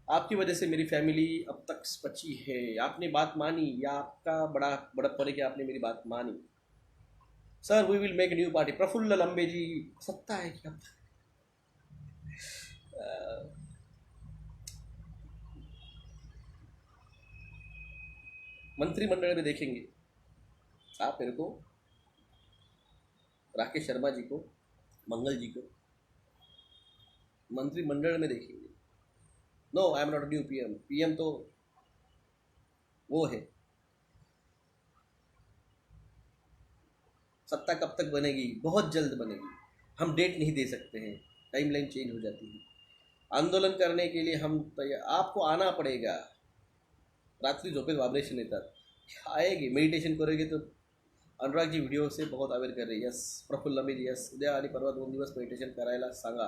आपकी वजह से मेरी फैमिली अब तक बची है, आपने बात मानी, या आपका बड़ा बड़प्पन है कि आपने मेरी बात मानी। Sir we will make new party, Praful Lambe ji, सत्ता है क्या? मंत्रिमंडल में देखेंगे आप मेरे को, राकेश शर्मा जी को, मंगल जी को मंत्रिमंडल में देखेंगे। No I am not new PM, PM तो वो है। सत्ता कब तक बनेगी? बहुत जल्द बनेगी, हम डेट नहीं दे सकते हैं, टाइमलाइन चेंज हो जाती है। आंदोलन करने के लिए हम तैयार, आपको आना पड़ेगा। रात्रि झोपेत वायब्रेशन येतात, आएगी, मेडिटेशन करोगे तो। अनुराग जी व्हिडिओ से बहुत अवेअर कर रही है, यस। प्रफुल्ल लंबी, यस, उद्या आणि परवा 2 दिवस मेडिटेशन करायला सांगा।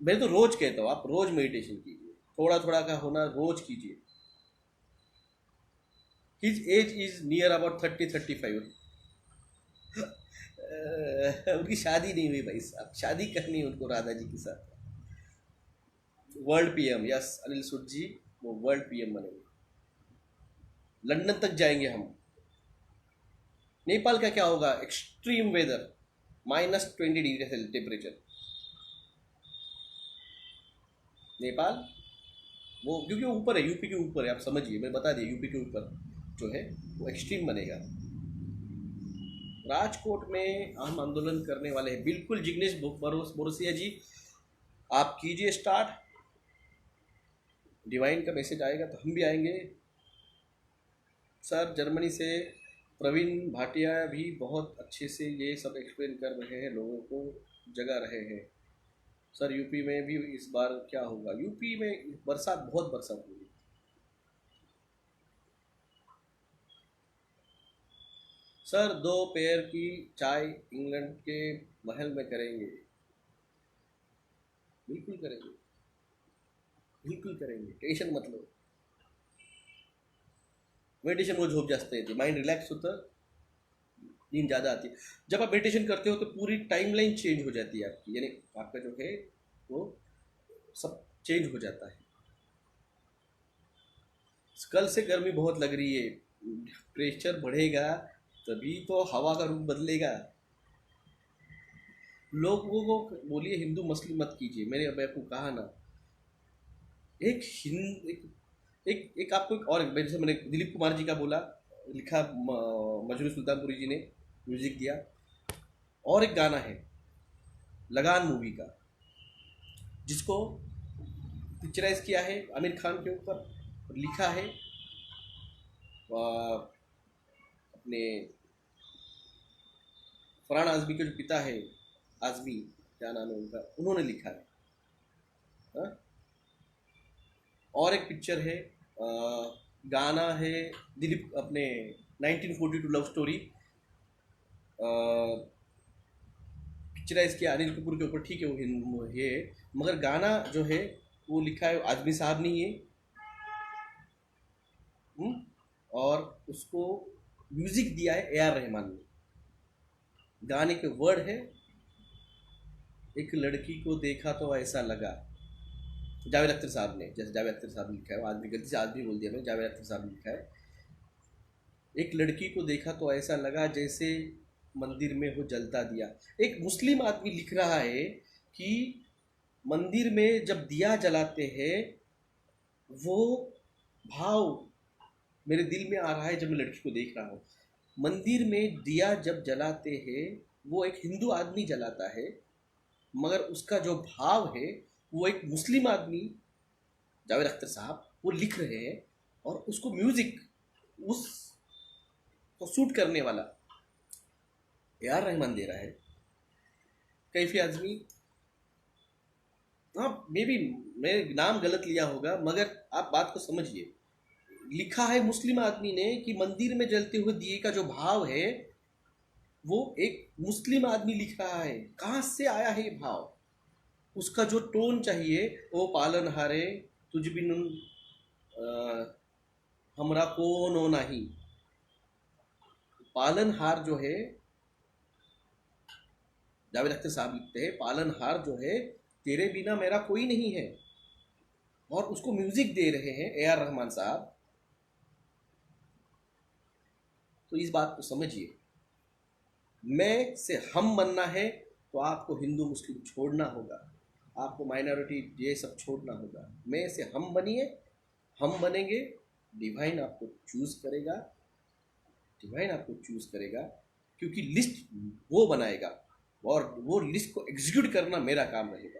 मैं तो रोज कहता हूँ आप रोज मेडिटेशन कीजिए, थोड़ा थोड़ा का होना रोज कीजिए। His age is near about 30-35। उनकी शादी नहीं हुई भाई साहब, शादी करनी है उनको राधा जी के साथ। वर्ल्ड पीएम, यस अनिल सूद जी, वो वर्ल्ड पीएम बनेंगे, लंदन तक जाएंगे हम। नेपाल का क्या होगा? Extreme weather, -20 degree temperature. Nepal वो क्योंकि ऊपर है, यूपी के ऊपर है, आप समझिए, मैं बता दिया, यूपी के ऊपर जो है वो एक्सट्रीम बनेगा। राजकोट में हम आंदोलन करने वाले हैं, बिल्कुल। जिग्नेश बोरसिया जी आप कीजिए स्टार्ट, डिवाइन का मैसेज आएगा तो हम भी आएंगे। सर जर्मनी से प्रवीण भाटिया भी बहुत अच्छे से ये सब एक्सप्लेन कर रहे हैं, लोगों को जगा रहे हैं। सर यूपी में भी इस बार क्या होगा? यूपी में बरसात, बहुत बरसात होगी। सर 2 पैर की चाय इंग्लैंड के महल में करेंगे। बिल्कुल करेंगे, बिल्कुल करेंगे, टेन्शन मत लो। मेडिटेशन रोज होप जास्त येते, माइंड रिलैक्स होतं, नींद ज़्यादा आती है। जब आप मेडिटेशन करते हो तो पूरी टाइमलाइन चेंज हो जाती है आपकी, यानी आपका जो है वो सब चेंज हो जाता है। कल से गर्मी बहुत लग रही है, प्रेशर बढ़ेगा तभी तो हवा का रूप बदलेगा। लोगों को बोलिए हिंदू मुस्लिम मत कीजिए, मैंने अब आपको कहा ना। एक हिंद एक एक, एक आपको एक और जैसे मैंने दिलीप कुमार जी का बोला, लिखा मजरू सुल्तानपुरी जी ने म्यूजिक दिया। और एक गाना है लगान मूवी का, जिसको पिक्चराइज किया है आमिर खान के ऊपर, और लिखा है अपने फरहान आज़मी के जो पिता है, आज़मी क्या नाम है उनका, उन्होंने लिखा है। हा? और एक पिक्चर है, गाना है दिलीप अपने 1942 लव स्टोरी, पिक्चराइज किया अनिल कपूर के ऊपर, ठीक है वो है, मगर गाना जो है वो लिखा है आज़मी साहब ने ये। और उसको म्यूजिक दिया है ए आर रहमान ने। गाने के वर्ड है, एक लड़की को देखा तो ऐसा लगा, जावेद अख्तर साहब ने, जैसे जावेद अख्तर साहब ने लिखा है, आज भी गलती से आज भी बोल दिया मैंने, जावेद अख्तर साहब ने लिखा है। एक लड़की को देखा तो ऐसा लगा जैसे मंदिर में हो जलता दिया। एक मुस्लिम आदमी लिख रहा है कि मंदिर में जब दिया जलाते हैं वो भाव मेरे दिल में आ रहा है जब मैं लड़की को देख रहा हूँ। मंदिर में दिया जब जलाते हैं वो एक हिंदू आदमी जलाता है, मगर उसका जो भाव है वो एक मुस्लिम आदमी जावेद अख्तर साहब वो लिख रहे हैं, और उसको म्यूजिक उस को शूट करने वाला ए आर रहमान दे रहा है। कैफी आजमी, हाँ मे बी मैं नाम गलत लिया होगा, मगर आप बात को समझिए। लिखा है मुस्लिम आदमी ने कि मंदिर में जलते हुए दिए का जो भाव है वो एक मुस्लिम आदमी लिख रहा है। कहाँ से आया है ये भाव? उसका जो टोन चाहिए, ओ पालन हारे तुझ बिन हमरा कौन हो नहीं। पालनहार जो है, जावेद अख्तर साहब लिखते हैं, पालनहार जो है तेरे बिना मेरा कोई नहीं है, और उसको म्यूजिक दे रहे हैं ए आर रहमान साहब। तो इस बात को समझिए, मैं से हम बनना है तो आपको हिंदू मुस्लिम छोड़ना होगा, आपको माइनॉरिटी ये सब छोड़ना होगा। मैं से हम बनिए, हम बनेंगे, डिवाइन आपको चूज करेगा, डिवाइन आपको चूज करेगा, क्योंकि लिस्ट वो बनाएगा और वो लिस्ट को एग्जीक्यूट करना मेरा काम रहेगा।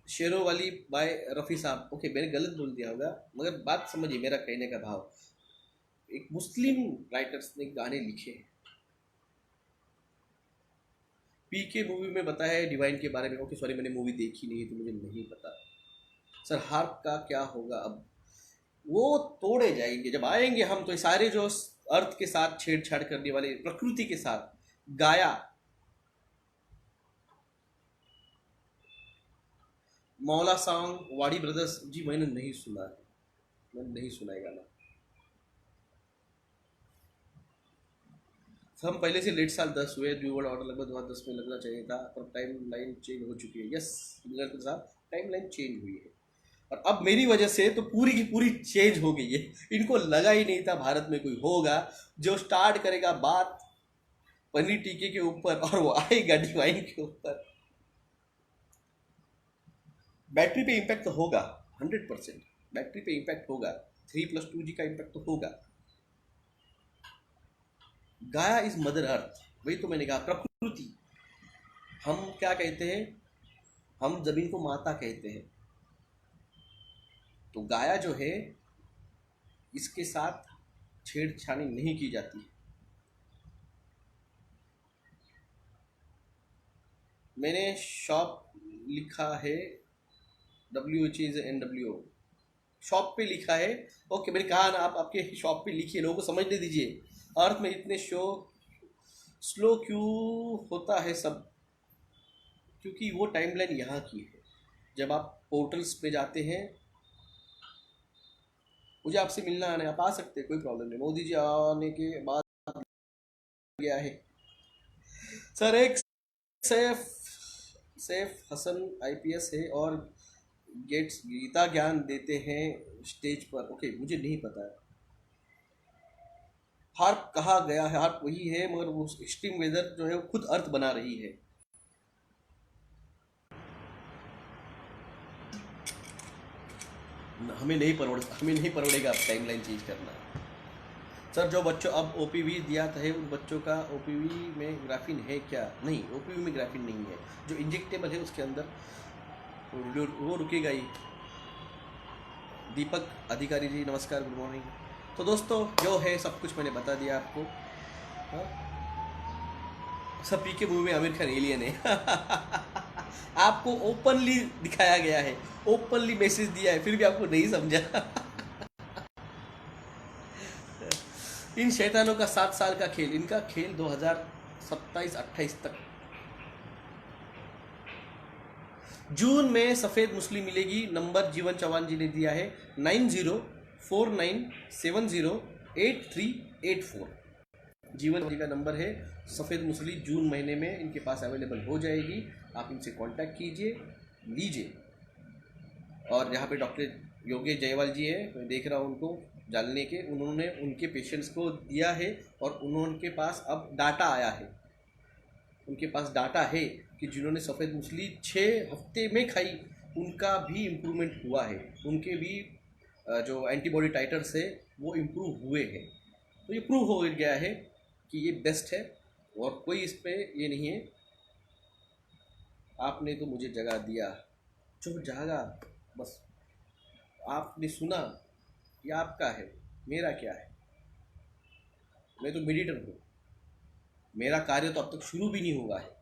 शेरों वाली बाय रफ़ी साहब, ओके मैंने गलत बोल दिया होगा, मगर बात समझिए मेरा कहने का भाव। एक मुस्लिम राइटर्स ने गाने लिखे हैं। पीके मूवी में बताया है डिवाइन के बारे में, ओके सॉरी मैंने मूवी देखी नहीं तो मुझे नहीं पता। सर हार्प का क्या होगा अब? वो तोड़े जाएंगे जब आएंगे हम, तो ये सारे जो अर्थ के साथ छेड़छाड़ करने वाले, प्रकृति के साथ गाया, मौला सॉन्ग वाड़ी ब्रदर्स जी, मैंने नहीं सुना है, मैंने नहीं सुना है गाना। हम पहले से लेट साल 10 हुए, न्यू वर्ल्ड ऑर्डर लगभग 2010 में लगना चाहिए था, पर टाइम लाइन चेंज हो चुकी है। यस के साथ टाइम लाइन चेंज हुई है, और अब मेरी वजह से तो पूरी की पूरी चेंज हो गई है। इनको लगा ही नहीं था भारत में कोई होगा जो स्टार्ट करेगा बात पनीर टीके के ऊपर, और वो आएगा डिवाइन के ऊपर। बैटरी पे इम्पैक्ट तो होगा 100%, बैटरी पे इम्पैक्ट होगा, 3+2G का इम्पैक्ट तो होगा। गाया इज मदर अर्थ, वही तो मैंने कहा, प्रकृति। हम क्या कहते हैं, हम जमीन को माता कहते हैं, तो गाया जो है इसके साथ छेड़छाड़ी नहीं की जाती। मैंने शॉप लिखा है WHENWO, शॉप पे लिखा है। ओके, मैंने कहा ना, आप आपके शॉप पे लिखिए, लोगों को समझने दीजिए। अर्थ में इतने स्लो क्यों होता है सब, क्योंकि वो टाइमलाइन यहाँ की है। जब आप पोर्टल्स पे जाते हैं, मुझे आपसे मिलना आना है, आप आ सकते हैं, कोई प्रॉब्लम नहीं। मोदी जी आने के बाद गया है सर, एक सैफ सैफ हसन IPS है और गेट्स गीता ज्ञान देते हैं स्टेज पर। ओके, मुझे नहीं पता है। हार्प कहा गया है, हार्प वही है, मगर वो एक्सट्रीम वेदर जो है वो खुद अर्थ बना रही है। हमें नहीं पड़ेगा अब टाइमलाइन चेंज करना। सर, जो बच्चों अब OPV दिया था है, उन बच्चों का OPV में ग्राफिन है क्या? नहीं, OPV में ग्राफिन नहीं है। जो इंजेक्टेबल है उसके अंदर वो रुकेगा ही। दीपक अधिकारी जी नमस्कार, गुड मॉर्निंग। तो दोस्तों, जो है सब कुछ मैंने बता दिया आपको। हाँ? सब PK मूवी में आमिर खान एलियन है। आपको ओपनली दिखाया गया है, ओपनली मैसेज दिया है, फिर भी आपको नहीं समझा। इन शैतानों का 7 साल का खेल, इनका खेल 2027-28 तक। जून में सफ़ेद मुस्लिम मिलेगी, नंबर जीवन चौहान जी ने दिया है 9049708384। जीवन जी का नंबर है। सफ़ेद मुसली जून महीने में इनके पास अवेलेबल हो जाएगी, आप इनसे कांटेक्ट कीजिए, लीजिए। और यहाँ पे डॉक्टर योगेश जयवाल जी है, मैं देख रहा हूँ उनको जानने के, उन्होंने उनके पेशेंट्स को दिया है और उनके पास अब डाटा आया है। उनके पास डाटा है कि जिन्होंने सफ़ेद मुसली 6 हफ्ते में खाई, उनका भी इम्प्रूवमेंट हुआ है, उनके भी जो एंटीबॉडी टाइटर्स है वो इम्प्रूव हुए हैं। तो ये प्रूव हो गया है कि ये बेस्ट है और कोई इस पे ये नहीं है। आपने तो मुझे जगा दिया, जो जागा बस, आपने सुना, ये आपका है, मेरा क्या है? मैं तो मेडिटर हूँ, मेरा कार्य तो अब तक शुरू भी नहीं हुआ है।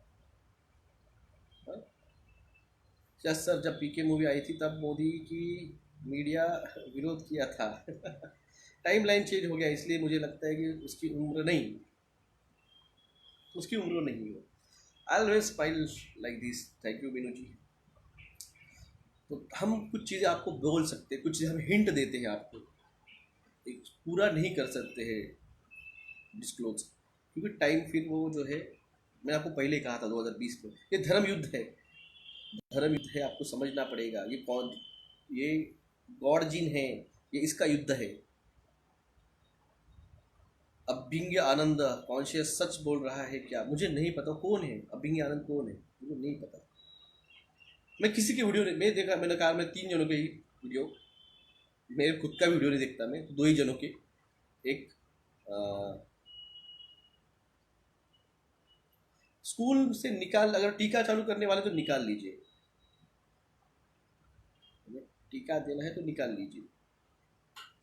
यस सर, जब PK मूवी आई थी तब मोदी की मीडिया विरोध किया था। टाइमलाइन चेंज हो गया, इसलिए मुझे लगता है कि उसकी उम्र नहीं हो। Always smile like this. Thank you Meenu ji. तो हम कुछ चीज़ें आपको बोल सकते हैं, कुछ चीज़ें हम हिंट देते हैं आपको, एक पूरा नहीं कर सकते हैं डिस्क्लोज, क्योंकि टाइम फिर वो जो है, मैंने आपको पहले कहा था 2020 में, ये धर्म युद्ध है, आपको समझना पड़ेगा। ये गॉड जिन है, ये इसका युद्ध है। अभिंग्य आनंद कॉन्शियस सच बोल रहा है क्या? मुझे नहीं पता कौन है अभिंग्य आनंद, कौन है मुझे नहीं पता। मैं किसी की वीडियो नहीं, मैंने कहा मैं 3 जनों के ही वीडियो, मेरे खुद का वीडियो नहीं देखता, मैं 2 ही जनों के। एक स्कूल से निकाल, अगर टीका चालू करने वाले तो निकाल लीजिए, टीका देना है तो निकाल लीजिए,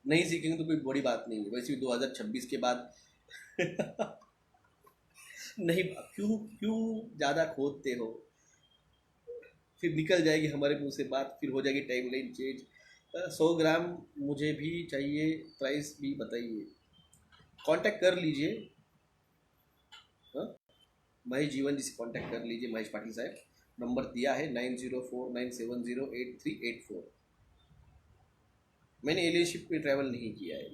नहीं सीखेंगे तो कोई बड़ी बात नहीं है। वैसे भी 2026 के बाद नहीं, क्यों ज़्यादा खोदते हो, फिर निकल जाएगी हमारे मुंह से बात, फिर हो जाएगी टाइमलाइन चेंज। 100 ग्राम मुझे भी चाहिए, प्राइस भी बताइए। कांटेक्ट कर लीजिए, महेश जीवन जी से कांटेक्ट कर लीजिए, महेश पाटिल साहब, नंबर दिया है 9049708384। मैंने एलियनशिप पे ट्रैवल नहीं किया है,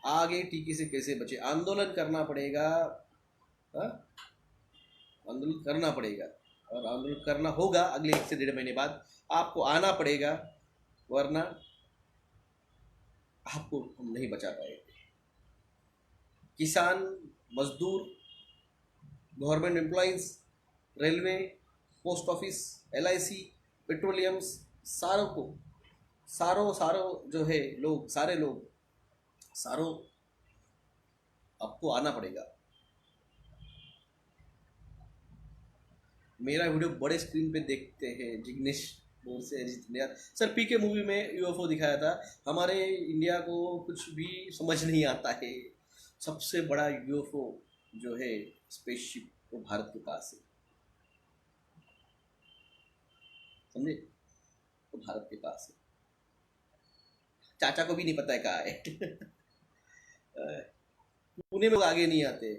आगे टीके से कैसे बचे? आंदोलन करना पड़ेगा, आंदोलन करना पड़ेगा, और आंदोलन करना होगा अगले 1 से 1.5 महीने बाद। आपको आना पड़ेगा, वरना आपको हम नहीं बचा पाएंगे। किसान, मजदूर, government employees, railway, post office, LIC, petroleums, सारों जो है लोग, सारों आपको आना पड़ेगा। मेरा वीडियो बड़े स्क्रीन पे देखते हैं, जिग्नेश बोल से अजीत यार। सर, PK मूवी में UFO दिखाया था, हमारे इंडिया को कुछ भी समझ नहीं आता है। सबसे बड़ा UFO जो है स्पेसशिप वो भारत के पास है, समझे? वो भारत के पास है, चाचा को भी नहीं पता है कहाँ है। पुणे में लोग आगे नहीं आते।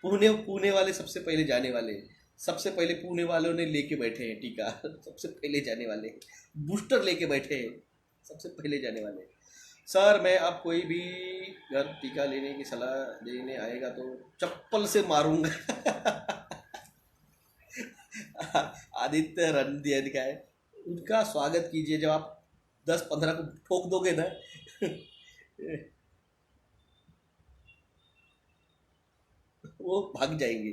पुणे पुणे वाले सबसे पहले जाने वाले हैं। सबसे पहले पुणे वालों ने लेके बैठे हैं टीका। सबसे पहले जाने वाले हैं। बूस्टर लेके बैठे हैं, सबसे पहले जाने वाले हैं। सर मैं अब कोई भी घर टीका लेने की सलाह देने आएगा तो चप्पल से मारूंगा। आदित्य रणधीर का है, उनका स्वागत कीजिए। जब आप 10-15 को ठोक दोगे ना, वो भाग जाएंगे।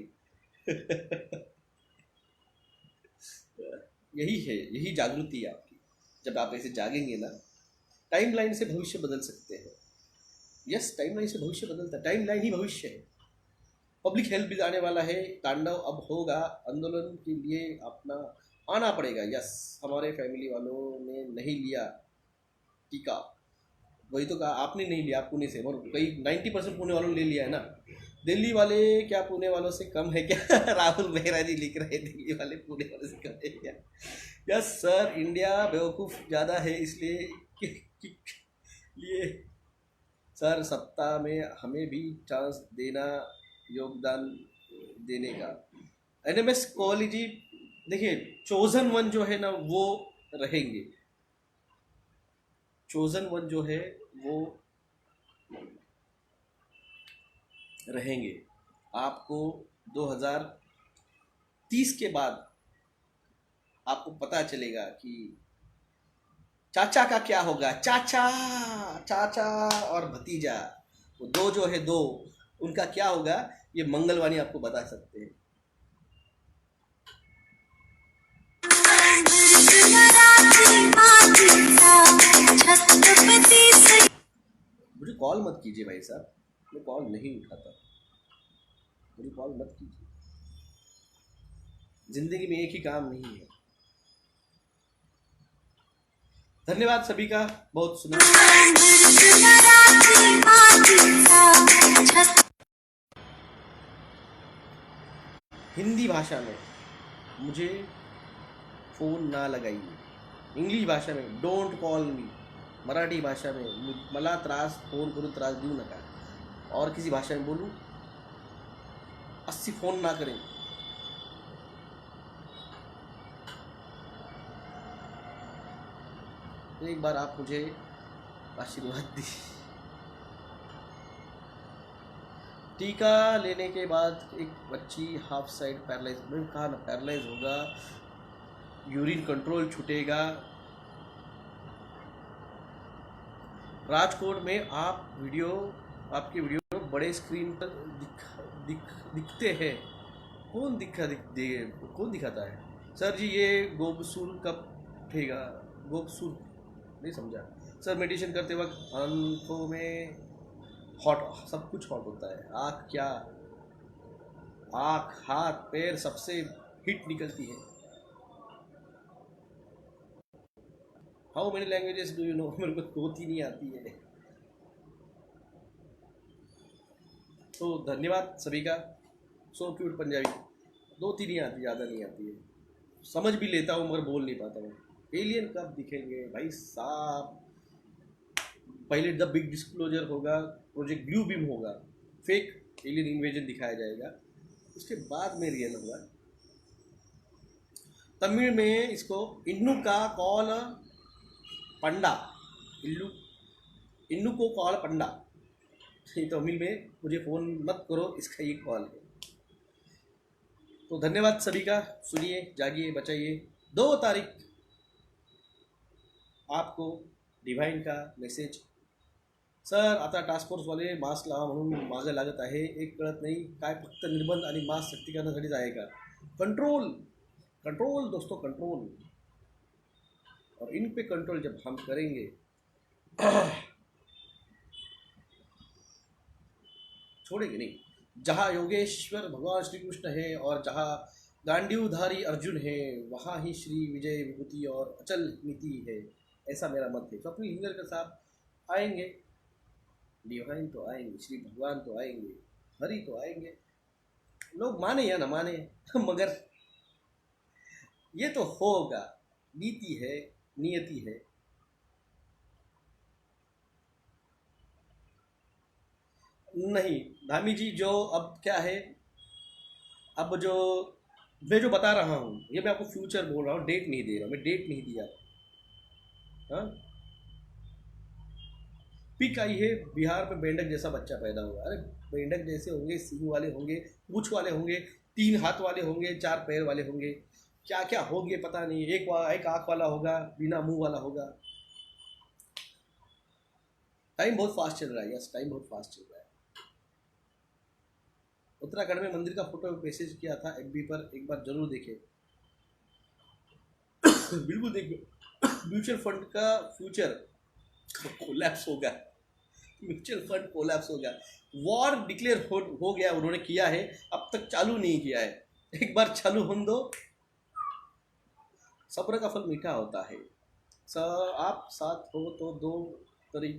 यही है, यही जागृति है आपकी। जब आप ऐसे जागेंगे ना, टाइमलाइन से भविष्य बदल सकते हैं। यस, टाइमलाइन से भविष्य बदलता है, टाइमलाइन ही भविष्य है। पब्लिक हेल्थ बिल आने वाला है, तांडव अब होगा, आंदोलन के लिए अपना आना पड़ेगा। यस, हमारे फैमिली वालों ने नहीं लिया टीका, वही तो कहा आपने नहीं लिया, पुणे से, और कई 90% पुणे वालों ने ले लिया है ना। दिल्ली वाले क्या पुणे वालों से कम है क्या? राहुल मेहरा जी लिख रहे हैं, दिल्ली वाले पुणे वालों से कम है क्या? यस सर, इंडिया बेवकूफ़ ज़्यादा है इसलिए लिए सर सत्ता में हमें भी चांस देना, योगदान देने का। एनएमएस कोहली जी, देखिए चोजन वन जो है ना वो रहेंगे, चोजन वन जो है वो रहेंगे। आपको 2030 के बाद आपको पता चलेगा कि चाचा का क्या होगा। चाचा, चाचा और भतीजा, वो दो जो है दो, उनका क्या होगा ये मंगलवाणी आपको बता सकते हैं। मुझे कॉल मत कीजिए भाई साहब, मैं कॉल नहीं उठाता, मुझे कॉल मत कीजिए। जिंदगी में एक ही काम नहीं है। धन्यवाद सभी का, बहुत सुना। हिंदी भाषा में मुझे फ़ोन ना लगाइए, इंग्लिश भाषा में डोंट कॉल मी, मराठी भाषा में मला त्रास फोन करून त्रास देऊ नका, और किसी भाषा में बोलूँ 80 फ़ोन ना करें। एक बार आप मुझे आशीर्वाद दी। टीका लेने के बाद एक बच्ची हाफ साइड पैरालाइज, मैंने कहा ना पैरालाइज होगा, यूरिन कंट्रोल छूटेगा। राजकोट में आपके वीडियो बड़े स्क्रीन पर दिखते हैं। कौन दिखाता है? सर जी ये गोबसूर कब उठेगा? गोबसूर नहीं समझा सर। मेडिटेशन करते वक्त आंखों में हॉट, सब कुछ हॉट होता है। आँख क्या, आँख हाथ पैर सबसे हीट निकलती है। How many languages do you know? मेरे को 2-3 ही आती है। तो धन्यवाद सभी का। सो क्यूट पंजाबी 2-3 ही आती, ज़्यादा नहीं आती है। समझ भी लेता हूँ मगर बोल नहीं पाता हूँ। एलियन कब दिखेंगे भाई साहब? पहले द बिग डिस्क्लोजर होगा, प्रोजेक्ट ब्लू बीम होगा, फेक एलियन इन्वेजन दिखाया जाएगा, उसके बाद में रियल होगा। तमिल में इसको इन्नू का कॉल पंडा, इन्नू को कॉल पंडा। तमिल में मुझे फ़ोन मत करो, इसका ये कॉल है। तो धन्यवाद सभी का। सुनिए, जागिए, बचाइए। 2 तारीख आपको डिवाइन का मेसेज। सर आता टास्क फोर्सवाले मास्क लावा म्हणून मागे लागत आहे, एक कळत नाही काय, फक्त निर्बंध आणि मास्क सक्ती करण्यासाठीच आहे का? कंट्रोल, कंट्रोल दोस्तों, कंट्रोल। और इन पे कंट्रोल जब हम करेंगे छोड़ेंगे नहीं। जहाँ योगेश्वर भगवान श्री कृष्ण है और जहाँ गांडीवधारी अर्जुन है, वहाँ ही श्री विजय विभूति और अचल नीति है, ऐसा मेरा मत है। स्वप्निल हिंगलकर साहब आएंगे, डिवाइन तो आएंगे, श्री भगवान तो आएंगे, हरि तो आएंगे, लोग माने या ना माने मगर ये तो होगा, नीति है, नियति है। नहीं धामी जी, जो अब क्या है, अब जो मैं जो बता रहा हूँ ये मैं आपको फ्यूचर बोल रहा हूँ, डेट नहीं दे रहा हूँ, मैं डेट नहीं दिया। हाँ, पिक आई है, बिहार में मेंढक जैसा बच्चा पैदा हुआ। अरे मेंढक जैसे होंगे, सींग वाले होंगे, पूंछ वाले होंगे, 3 हाथ वाले होंगे, 4 पैर वाले होंगे, क्या क्या होंगे पता नहीं। एक आँख वाला होगा, बिना मुंह वाला होगा। टाइम बहुत फास्ट चल रहा है, यस टाइम बहुत फास्ट चल रहा है। उत्तराखंड में मंदिर का फोटो मैसेज किया था एफबी पर, एक बार जरूर देखें। बिल्कुल देखिए, म्यूचुअल फंड का फ्यूचर कोलैप्स होगा। म्यूचुअल फंड कोलैप्स होगा। वॉर डिक्लेयर हो गया, उन्होंने किया है, अब तक चालू नहीं किया है। एक बार चालू होने दो। सब्र का फल मीठा होता है। आप साथ हो तो दो तरीके